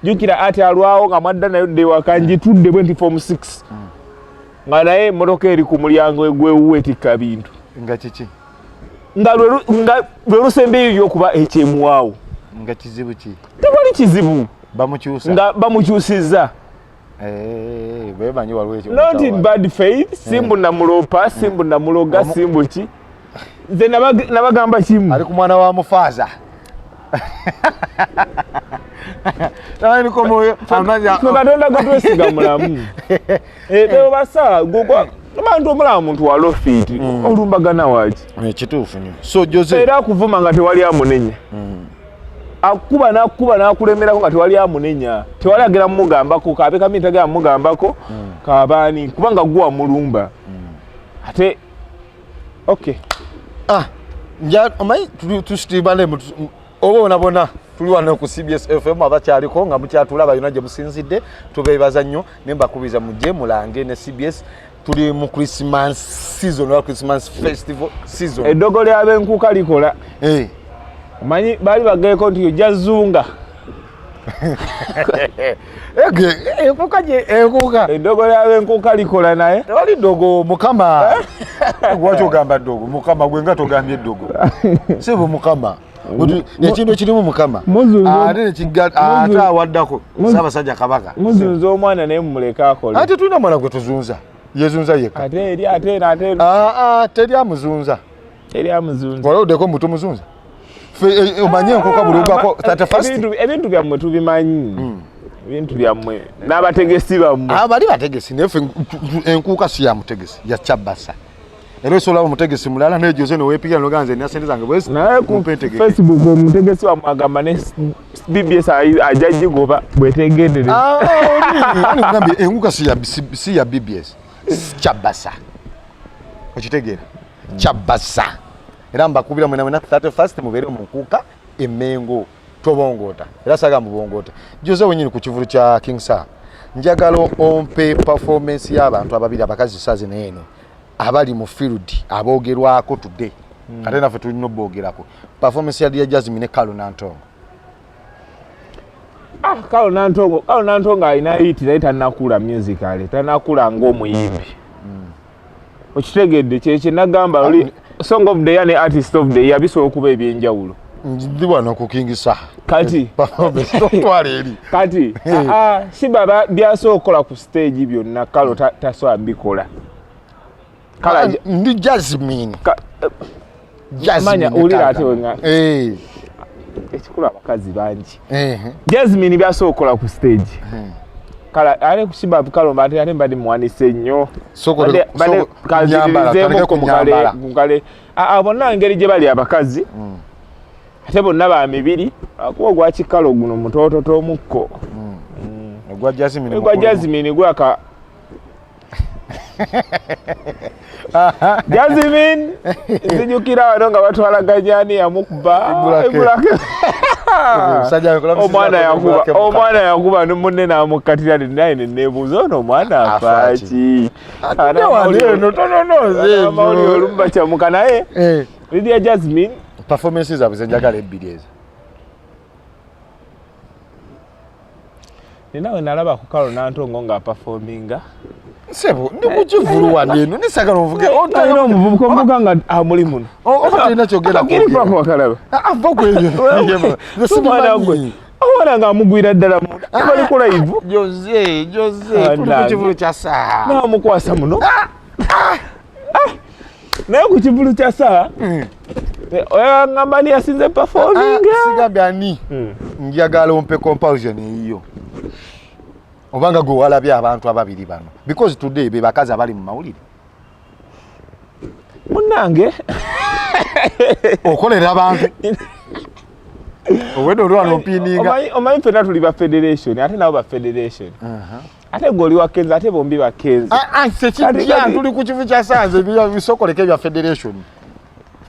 jukira ati alwawo nga mwadda nayo dde waka njitudde bwenti form 6 nga naye emmotoka eri ku mulyango egwewuwetikka bintu nga kiki nga lwe lusembeyo yokuba ekyemuwaawo nga kizibu ki tewali kizibu bamukyusa nga bamukyusizza bemanyi waliwo ekyo not in bad faith simbu namulopa simbu namuloga simbu ki nze nabagamba kimu ali ku mwana wa mufaaza katonda gatwesiga mulamu ebo basa abantu omulaba muntu wa lofiti olumbagana waki kituufu nyo so Jose era akuvuma nga tewali amunenya akuba n'akulemerako nga tewali amunenya tewali agera mumugambako kabe kaminta agera mumugambako kabaani kubanga guwa mulumba ate okay omanyi tusitibane oba onabona tuli wano ku CBS FM abakyaliko nga mukyatulaba yonna gye musinzidde tubeebaza nnyo ne mbakubiza mujje mulange ne CBS tuli mu Christmas season wa Christmas festival season eddogo ly'abenkuka likola manyi bali bageeko nti ojja zunga enkuka eddogo ly'abenkuka likola naye tewali ddogo mukama lwaki ogamba ddogo mukama gwe nga togambye eddogo sebo mukama ekintu ekirimu mukama ate awaddako Ssaabasajja Kabaka muzunza omwana naye mumuleka akole ate tulina mwana gwe tuzunza yezunza yekka ate teri amuzunza walaoddeko mutu muzunza omanye enkuka bulugako ebintu byammwe tubimanyi ebintu byammwe n'abategesi bammwe bali bategesi naye enkuka si ya mutegesi ya Kyabasa era osobola omutegesi mulala naye Jose neweepigira noganze nina sente zange bwezi naye ku Facebook omutegesi wammwe agamba ne BBS ajja gigoba bwetegendere enkuka si ya BBS Kyabasa okitegeera Kyabasa era mbakubira mwena 31st mubeere mu nkuka emengo tobongota era saga mubongota Jose wenyini ku kivulu kya King Saha njagalo ompe performance y'abantu ababiri abakazi sazi neeno abali mu field abogerwako today ate naffe tulina obbogerako performance ya Jasmine Kalo Nantongo Kalo Nantongo alina hit naye tanakula musically tanakula ng'omuyimbi okitegedde kyekye nagamba oli song of the year ne artist of the year bisobola okuba ebyenjawulo ndi wano ku King Saha kati si baba byasobola okukola ku stage byonna Kalo tasobola bikola ndi Jasmine manya ulira ate wenga ekikulu abakazi bangi Jasmine byasobola okukola ku stage kala ale kusiba Kalo ate mbadde muwanise nnyo kale bonna engeri gye bali abakazi ate bonna ba mibiri akuba ogwa Kikalo guno mutoototo omukko ogwa Jasmine gwaka Jasmine nzijukira wano nga batwalaganya ni yamukuba ebulake omwana yakuba munne namukatira naye nebuuza ono omwana afaaki amawulire olumu bakyamuka naye Lydia Jasmine performances zaabwe zenjagala ebbiri ezo ninawe nalaba ku Kalo Nantongo nga performinga sebo ndi kukivulu waneno nisagala ovuge olina omuvubuka omuvuga nga amuli muno oba talina kyogera kwako wakalaba ava kwebyo awana nga amugwira ddala bali ku live Jose ku kivulu kya Saha namukwasa muno naye ku kivulu kya Saha oyangamba ni yasinze performinga sigambye ani njagala ompe comparison eyiyo obanga gwe walabye abantu ababiri bano because today be bakazi abali mu mawulire munange okolera abantu owedde olwano opininga omanyi fena tuli ba federation ate nabo ba federation ate goli wa Kenza ate bombi ba Kenza sekijja tuli ku kivu kya Sanze bisokoleka ebya federation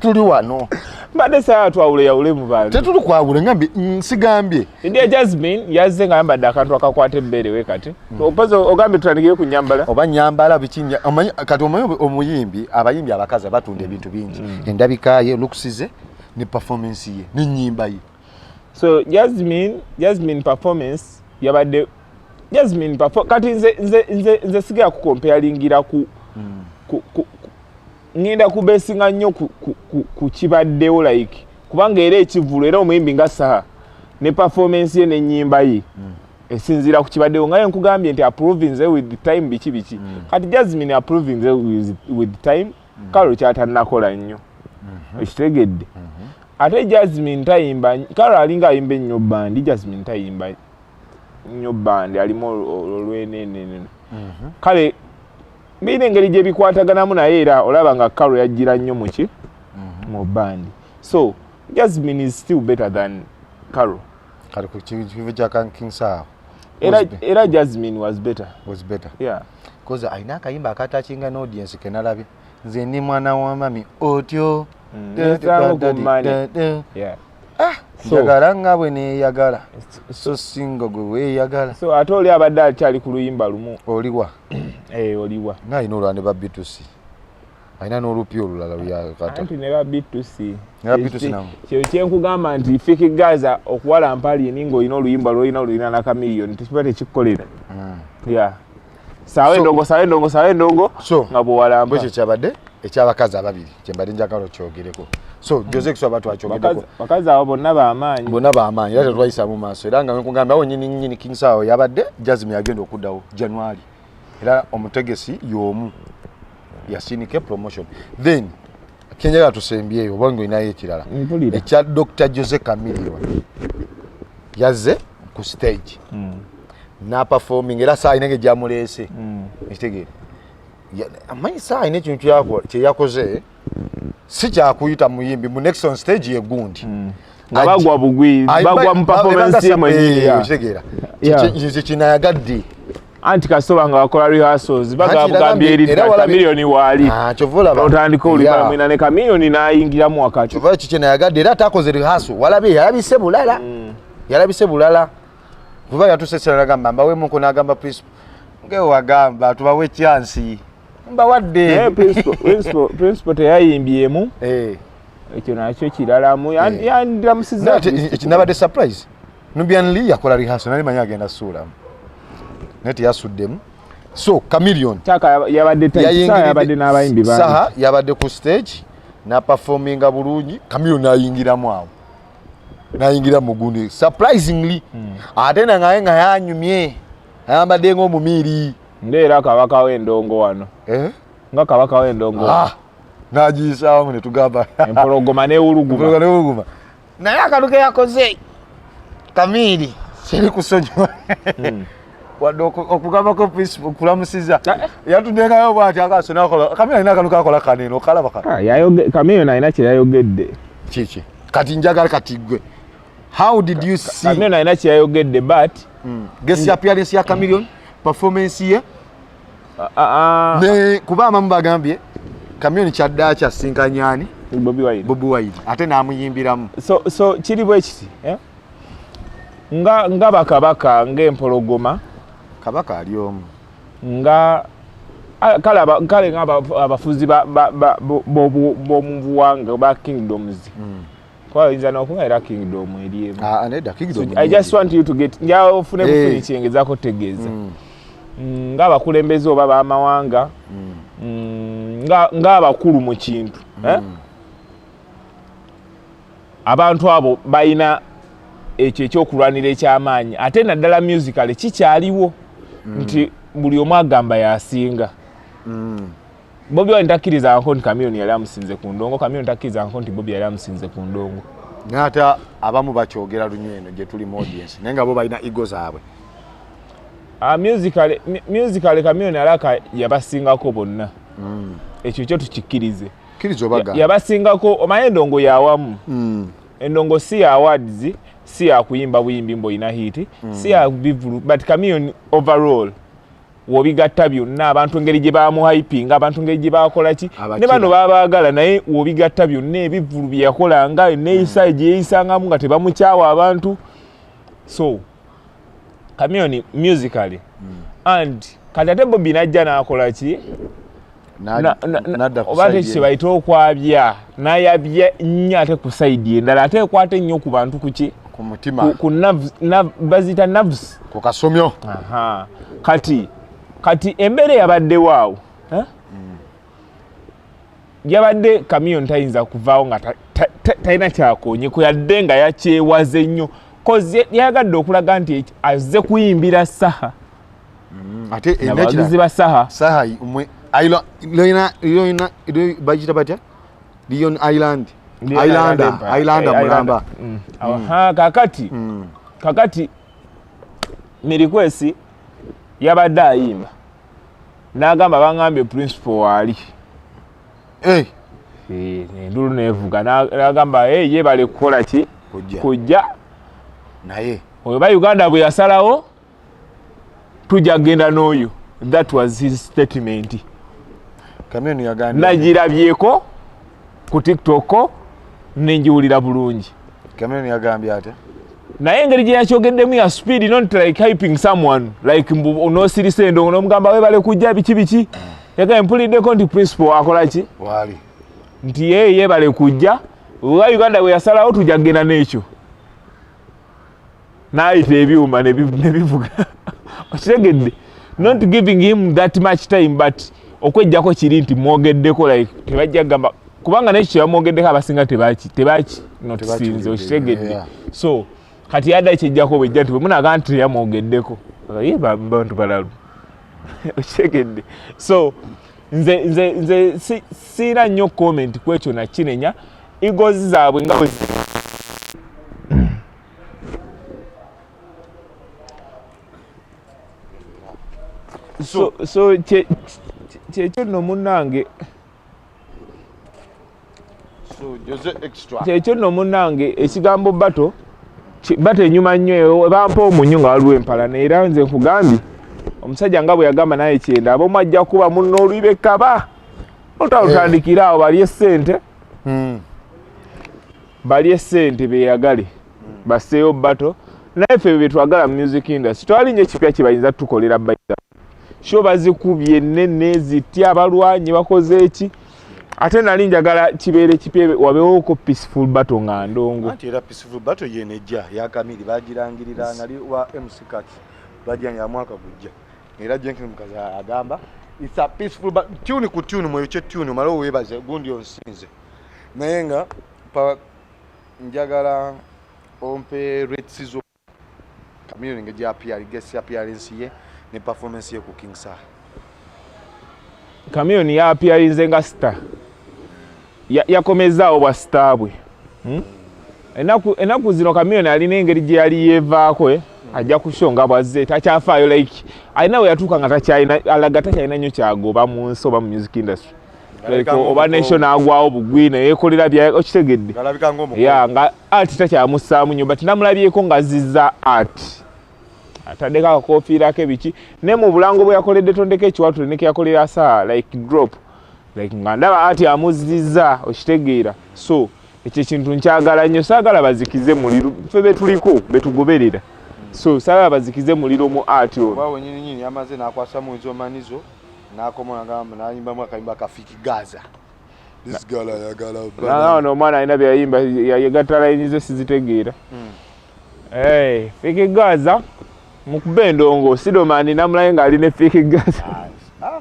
tuli wano mbadde saa twawule yawule mu bantu tetuli kwawule ngambi nsigambye Lydia Jasmine yazze nga yambadde akantu akakwata embeere we kati opaza ogambe tutandikire ku nyambala oba nyambala bikinya kati omuyimbi abayimbi abakazi batunda ebintu bingi endabika ye looksize ne performance ye n'ennyimba ye so Jasmine performance yabadde Jasmine kati nze sigera ku comparingira ku ngenda kubesinga nnyo ku kibaddewo like kubanga era ekivvulu era omuyimbi nga Saha ne performance ye n'ennyimba ye esinzira ku kibaddewo nga nkugambye nti approving with the time biki kati Jasmine approving with the time Kalo kyatanakola nnyo ekitegedde ate Jasmine tayimba Kalo alinga ayimba ennyo bandi Jasmine tayimba nnyo bandi alimu olwenene kale bine engeri gye bikwataganamu naye era olaba nga Kalo yajjira nnyo muki mu bandi so Jasmine is still better than Kalo kale ku kivu kya King Saha era Jasmine was better yeah because aina akayimba akatakinga n'audience kenalabye nze ndi mwana wa mami otyo yagala nga bwe neeyagala so singo gwe weeyagala so ate oli abadde akyali ku luyimba lumu oliwa oliwa ng'alina olwa ne babitusi alina n'olupya olulala luyakata anti ne babitusi kyo kyenkugamba nti fikigaza okuwalampa alini ng'olina oluyimba lwolina na kamiliyoni tekiba tekikukolera sawa endongo nga bwewalampa ekyo kyabadde ekyabakazi ababiri kyembadde njagala okyogereko so Jose kusaba twakyogereko bakazi abo bonna bamaanyi era tetwayisa mu maaso era nga nkugamba awo nyini King Saha yabadde Jasmine yagenda okuddawo January era omutegesi y'omu yasinike promotion then kenjagala tusembyeyo obange olinayo ekirala ekya Dr. Jose Camillion yazze ku stage n'aperforming era Saha inenge gyamuleese ekitegeere amanyi Saha ine ekintu kyeyakoze si kyakuyita muyimbi mu next on stage ye gundi nga bagwa bugwi bagwa mu performance ye mwenyewe ekitegeera kinayagadde anti kasoba nga bakola rehearsals bagambye eri Kamiliyoni wali otandika olibala mwina ne Kamiliyoni n'ayingiramu wakati kyova kinayagadde era atakoze rehearsal walabye yalabise bulala kuba yatusesera nagamba mbawemu n'agamba principal ngewagamba tubawe chance mbawadde principal teyayimbyemu ekyo nakyo kiralamu yandiramusiza ekinabadde surprise Nubian yakola rehearsal nali manyi agenda suulamu neti yasuddemu so Camillion yabadde n'abayimbi bangi Saha yabadde ku stage na performinga bulungi Camillion n'ayingiramu awo n'ayingira mu gundi surprisingly ate nangaye nga yanyumye ayambadde ng'omumiiri ndeera kabaka w'endongo wano nga kabaka w'endongo n'agiyisaamu ne tugamba empologoma n'ewuluguma naye akantu ke yakoze Kamili siri kusonyiwa wadde okugambako okulamusiza yatuddengayo bwati akaso nakola Kamili alina akantu kakola kaneno kalaba Kamili alina kye yayogedde kiki kati njagala kati gwe how did you see Kamili alina kye yayogedde but guest appearance ya Camillion performance ye ne kuba amamu bagambye Kamyoni kyadda kyasinkanyani Bobi Wine ate namuyimbiramu so kiri bwe kiti nga bakabaka ng'empologoma kabaka ali omu nga kale ng'abafuzi b'omubuwanga ba kingdoms kwayinza n'okuba era kingdom eri emu I just want you to get njawofune bufuni kyengezaako tegeeza ng'abakulembeze oba b'amawanga ng'abakulu mu kintu abantu abo balina ekyo ekyokulwanira ekyamaanyi ate naddala musicale kikyaliwo nti buli omu agamba yasinga Bobi Wine takkiriza nti Kamyoni yali amusinze ku ndongo Kamyoni takkiriza nti Bobi yali amusinze ku ndongo n'ate abamu bakyogera lunyweno gye tuli mu audience naye nga bo balina ego zaabwe musicale Kamyoni alaka yabasingako bonna ekyo kyo tukikkirize yabasingako omanyi endongo yawamu endongo si ya awards si ya kuyimba buyimbi mboyina hiti si ya bivulu but Kamyoni overall wobigatta byonna abantu engeri gye bamuhyping abantu engeri gye bakola ki ne bano babaagala naye wobigatta byonna ebivulu bye yakolanga neeyisa gye yeeyisangamu nga tebamukyawa abantu so Kamyoni musically and kati ate Bobi najja n'akola ki oba tekise bayita okwabya nayabye nnyo ate ku saidi endala ate ekwate nnyo ku bantu kuki ku mutima bazita nerves ku kasomyo kati embeera yabaddewo awo yabadde Kamyoni tayinza kuvaawo nga talina kyakonye ku yadde nga yakyewaze nnyo kozi yagadde okulaga nti azze kuyimbira Saha ate abagizi ba Saha bagita batya Lion Island mulamba kakati Mirikwesi yabadde ayimba n'agamba bangambye principal waali endulu nevuga n'agamba yebale kukola ki kujja naye oyo ba Uganda bwe yasalawo tujja genda n'oyo that was his statement Kamyoni yagambye nagirabyeko ku TikTok nenjiwulira bulungi Kamyoni yagambye ate naye engeri gye yakyogeddemu ya speed not like hyping someone like onoosirise endongo n'omugamba webale kujja biki yagambye mpuliddeko nti principal akola ki waali nti yebale kujja oba Uganda bwe yasalawo tujja kugenda n'ekyo n'ayita ebyuma nebivuga okitegedde not giving him that much time but okwejjako kiri nti mwogeddeko like tebajja gamba kubanga n'ekyo kyebamwogeddeko abasinga tebaki notisinze okitegedde so kati yadda ekijjako bwejja nti bwemunaga nti teyamwogeddeko ye bantu balalu okitegedde so nze siina nnyo comment ku ekyo nakinenya igozi zaabwe nga bwe so kyekyo nno munnange kyekyo nno munnange ekigambo bato enyuma nnyo bampa omunyu nga waliwo empala neera nze nkugambye omusajja nga bwe yagamba naye kyenda abamu ajja kuba munno olwibe kaba otalutandikira awo balye ssente beeyagale basseeyo bato naye ffe bye twagala mu music industry twalinnya ekipya kye bayinza tukolera baita sho bazikubye ennene zitya abalwanyi bakoze eki ate nali njagala kibeere kipya wabeewoko peaceful battle nga ndongo anti era peaceful battle yenejja yakamiri bagirangirira nali wa MC Kat bajjanga mwaka gujja era Jenkins mukazi agamba it's a peaceful battle tune ku tune moyo kye tune malo webaze gundi onsinze naye nga pa njagala ompe retsizo Kamyoni ngeja appear guest appearance ye ne performance ye ku King Saha Kamyoni ya appearinze nga star yakomezaawo bwa star bwe enaku zino Kamyoni alina engeri gye yali yeevaako ajja kushonga bwazze takyafaayo like alina we yatuuka nga alaga takyalina nnyo kyagoba mu nsi oba mu music industry like oba nation agwawo bugwi ne yeekolera bya okitegedde nga art takyamussaamu nnyo but namulabyeko nga zizza art ataddeko akakofiira ke biki ne mu bulango bwe yakoledde tondeko ekiwatule ne ke yakolera Saha like drop like nga ndaba ati amuzizza okitegeera so ekyo kintu nkyagala nnyo saagala bazikize muliro ffe betuliko betugoberera so saagala bazikize muliro mu ati olwo waawe nyini amaze n'akwasa mu nzo manizo n'akoma ngamba n'ayimbamu akayimba kafiki gaza this girl ayagala no omwana alina bye yayimba yagattalayinize sizitegeera fiki gaza mukube endongo sidomani namulaye ng'alina fiki gaza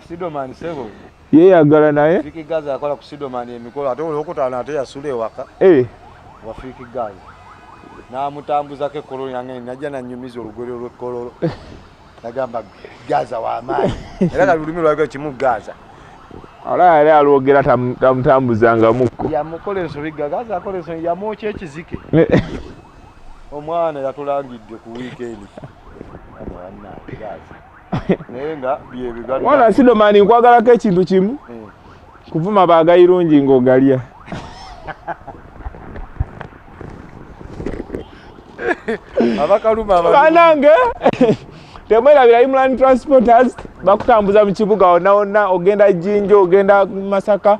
sidomani sebo yeyagala naye fiki gaza yakola ku sidomani emikolo ate olwokutaano ate yasula ewaka wa fiki gaza n'amutambuzako ekkololo yange najja nanyumiza olugero lw'ekkololo nagamba gaza w'amaanyi era kali lulimi lwageo kimu gaza ala yali alwogera tamutambuzanga mukko yamukola ensobi gaza akola ensobi yamwokya ekizike omwana yatulangidde ku wiikendi naye nga byebigatta wana sidomani nkwagalako ekintu kimu kuvuma baagayirungi ng'ogalya abakaluma banange temwerabira Imran Transporters bakutambuza mu kibuga wonna ogenda Jinjo ogenda Masaka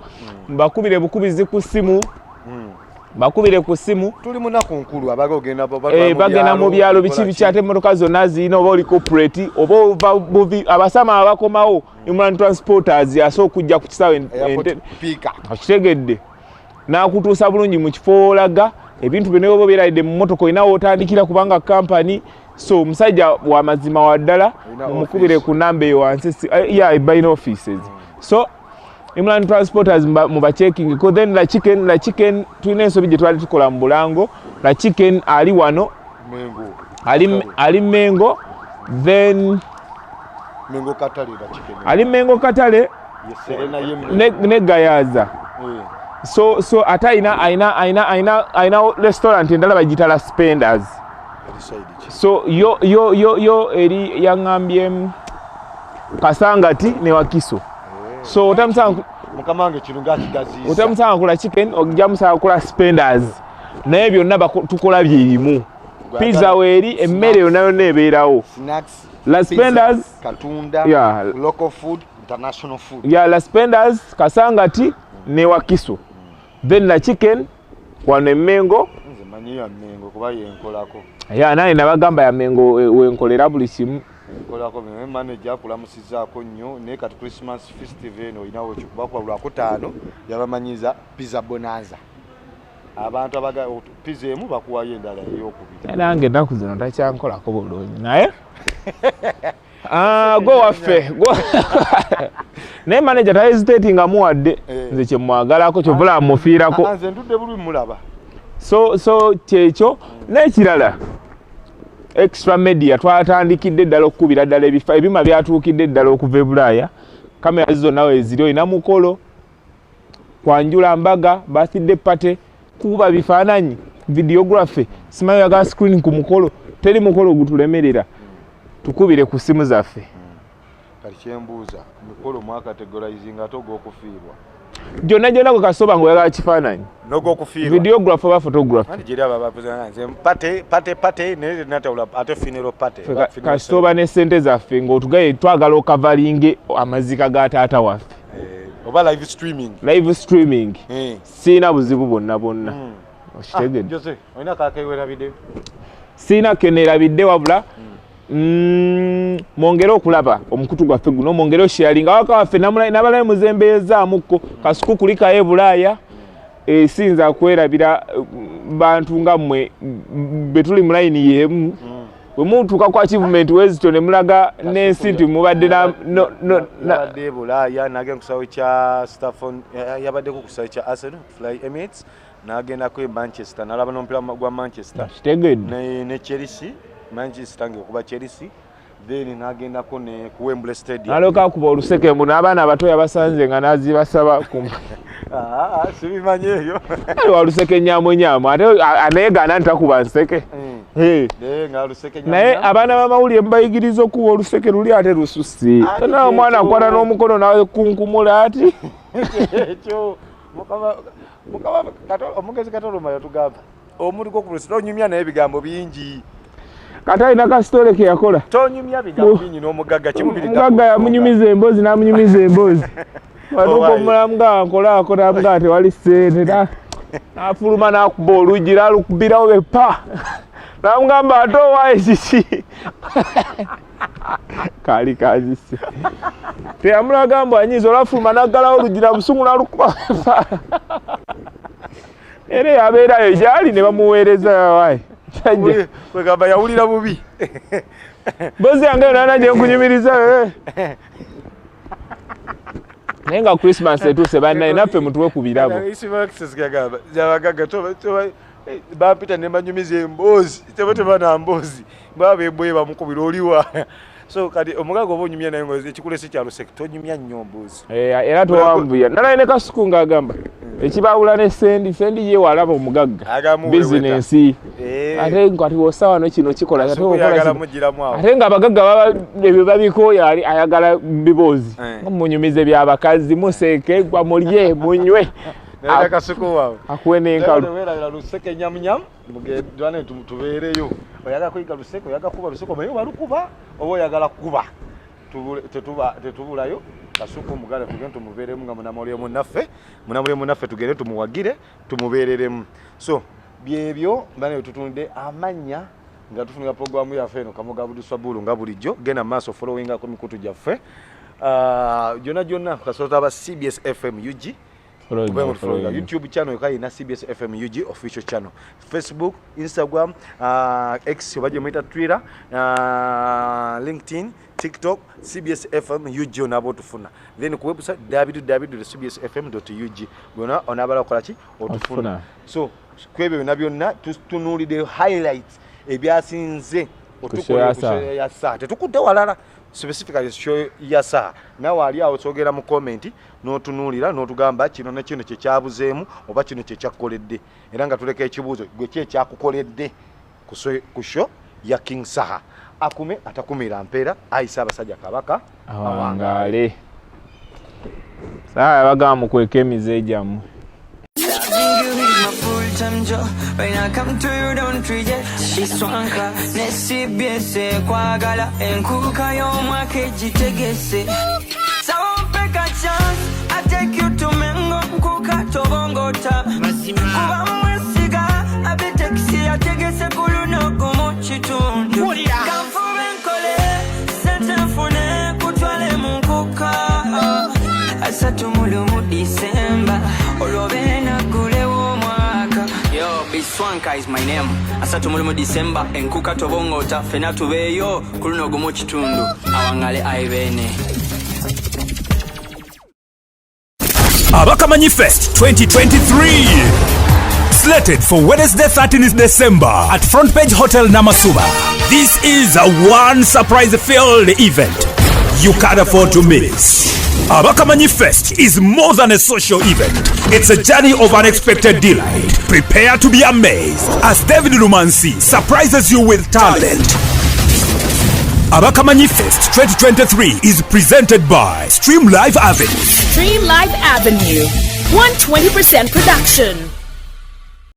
bakubire bukubizi ku simu bakubire ku simu tuli munaku nkulu abagenda bagenda mu byalo biki bikyate emmotoka zonna zirina oba oli corporate oba abasama abakomawo Imran Transporters yasooka okujja ku kisaawe okitegedde n'akutuusa bulungi mu kifo olaga ebintu bino oba obeeradde mu mmotoka olina w'otandikira kubanga kampani so omusajja wa mazima wa ddala mumukubire ku namba eyo wansi Biibino offices so Imran Transporters mu bachecking ko then la chicken tulina ensobi gye twali tukola mu Bulango la chicken ali wano ali Mengo then Mengo katale la chicken ali Mengo katale ne Gayaza so ataina aina restaurant endala bagita la Spenders so yo eri yangambye Kasangati ne Wakiso so otamusanga mukamange kirunga kigaziisa otamusanga kula chicken ogija musanga kula Spenders naye byonna tukola byeyimu pizza weeri emmere yonna nebeerawo snacks la Spenders katunda local food international food la Spenders Kasangati ne Wakiso then la chicken wano Mengo nze manyi ya Mengo kuba yenkolako naye nabagamba ya Mengo wenkolera buli kimu kolako me manager akulamusizaako nnyo ne kati Christmas festival eno inawo kikuba kwa lwakutaano yabamanyiza pizza bonanza abantu abaga pizza emu bakuwayo endala ey'okubiri nange ennaku zino takyankolako bulungi naye gwe waffe naye manager tahesitati nga muwadde nze kyemwagalako kyovula mufiirako nze ntudde buli mulaba so kyekyo n'ekirala extra media twatandikidde ddala okukubira ddala ebima byatuukidde ddala okuva e Bulaaya kamera zonna weeziri olina mukolo kwanjula mbaga birthday party kuba bifaananyi videography simanyi yaga screen ku mukolo teri mukolo gutulemerera tukubire ku simu zaffe kali kyembuuza mikolo mwakategorizinga ate ogw'okufiirwa gyonna gwe kasoba ng'oyagala kifaananyi n'ogw'okufiirwa videographer oba photographer pate natawula ate funeral pate kasoba ne ssente zaffe ng'otugaye twagala okavalinge amazika ga taata waffe oba live streaming siina buzibu bonna okitegedde Jose olina kakewerabidde siina keneerabidde wabula mwongere okulaba omukutu gwaffe guno mwongere osharinga waka waffe nabalaye muzembeezaamuko kasuku kulikayo e Bulaaya esinza kwerabira bantu nga mmwe betuli mu layini yemu bwe mutuuka kwa achievement wezito ne mulaga n'ensi nti mubadde yabadde Bulaaya nagenda kusawo kya Stafford yabaddeko ku kusawo kya Arsenal Fly Emirates n'agendako e Manchester n'alaba n'omupiira gwa Manchester ne Chelsea Manchester ngekuba Chelsea then nagendako ne ku Wembley Stadium naloka kuba oluseke mbu n'abaana abato yabasanze nga nazibasaba sibimanyi eyo waluseke nyamwenyamwe ate aneegaana ntakuba nseke naye abaana b'amawulire mubayigiriza okuba oluseke luli ate lususi tena omwana akwata n'omukono nawe kunkumula ati ekyo omugezi Katoloma yatugamba omuntu gwokulusita onyumya naye ebigambo bingi kati alina kasitole ke yakola tonyumya bigambo bingi n'omugagga kimubiri omugagga yamunyumiza emboozi n'amunyumiza emboozi wanuko mulamuga nkolako namuga ate wali sente nafuluma nakuba olugi nalukubirawo bepa namugamba ate owaye kiki kali kazise teyamulagamba anyiza olafuluma naggalawo olugi nabusungu nalukuba bepa era yabeerayo gyali ne bamuweereza waye wegamba yawulira bubi mbozi yange nana gyenkunyumiriza naye nga Christmas etuuse bannaye naffe mutuwe ku birabo bapita ne banyumiza emboozi tebana mboozi baba beboye bamukubira oliwa so kati omugaga oba onyumya naye nga ekikulesi kya luseke tonyumya nnyo mboozi era towambuya nanaye ne kasuku ng'agamba ekibawula ne sendi ye walaba omugagga bizinensi ate kati wosa wano kino kikola ate nga abagagga baba ebyo babikooya ayagala biboozi munyumize byabakazi museeke gwa mulye munywe akuwe n'enkalu weerabira luseke nyamunyam mugendane tubeereyo oyagala kuyiga luseke oyagala kuba luseke omanyi balukuba oba oyagala kuba tetubulayo kasuku omugale tugende tumubeeremu nga munamulye munaffe tugende tumuwagire tumubeereremu so byebyo bane tutunde amanya nga tufunira programu yaffe eno Kamoga Abduswabur nga bulijjo genda maaso followinga ku mikutu gyaffe jonna kasota aba CBS FM UG YouTube channel kayina CBS FM UG official channel, Facebook, Instagram, X obaje mwita Twitter, LinkedIn, TikTok, CBS FM UG onabo tufuna. Then ku website www.cbsfm.ug gona onabala okolachi otufuna. So kwebyo nabyonna tutunulide highlights ebyasinze otukola ya saa tetukudde walala specifically show ya saa nawe ali awo sogera mu comment n'otunuulira n'otugamba kino ne kino kye kyabuzeemu oba kino kye kyakkoledde era nga tuleka ekibuuzo gwe kye kyakukoledde ku show ya King Saha akume atakumira mpeera ayisa abasajja kabaka awangaale saa bagamba mukweka emize gyammwe. When I come to you, don't reject. This one ka nesibese kwagala enkuka y'omwaka egitegese. So take a chance, I take you to Mengo nkuka tobongota. Kuba mwesiga abitekisi ategese kuluno gumu kitundu. Kanfube nkole sente nfune kutwale mu nkuka. Asatu mulumu December olwobena gulewo mwaka. Yo, Biswanka is my name. Asatu mulimu December enkuka tobongota fena tubeyo kuluno gumu kitundu awangale aibene. Abakamanyi Fest 2023 slated for Wednesday 13th December at Front Page Hotel Namasuba. This is a one surprise filled event you can't afford to miss. Abakamanyi Fest is more than a social event. It's a journey of unexpected delight. Prepare to be amazed as David Lumansi surprises you with talent. Abakamanyi Fest 2023 is presented by Stream Live Avenue. Stream Live Avenue, 120% production.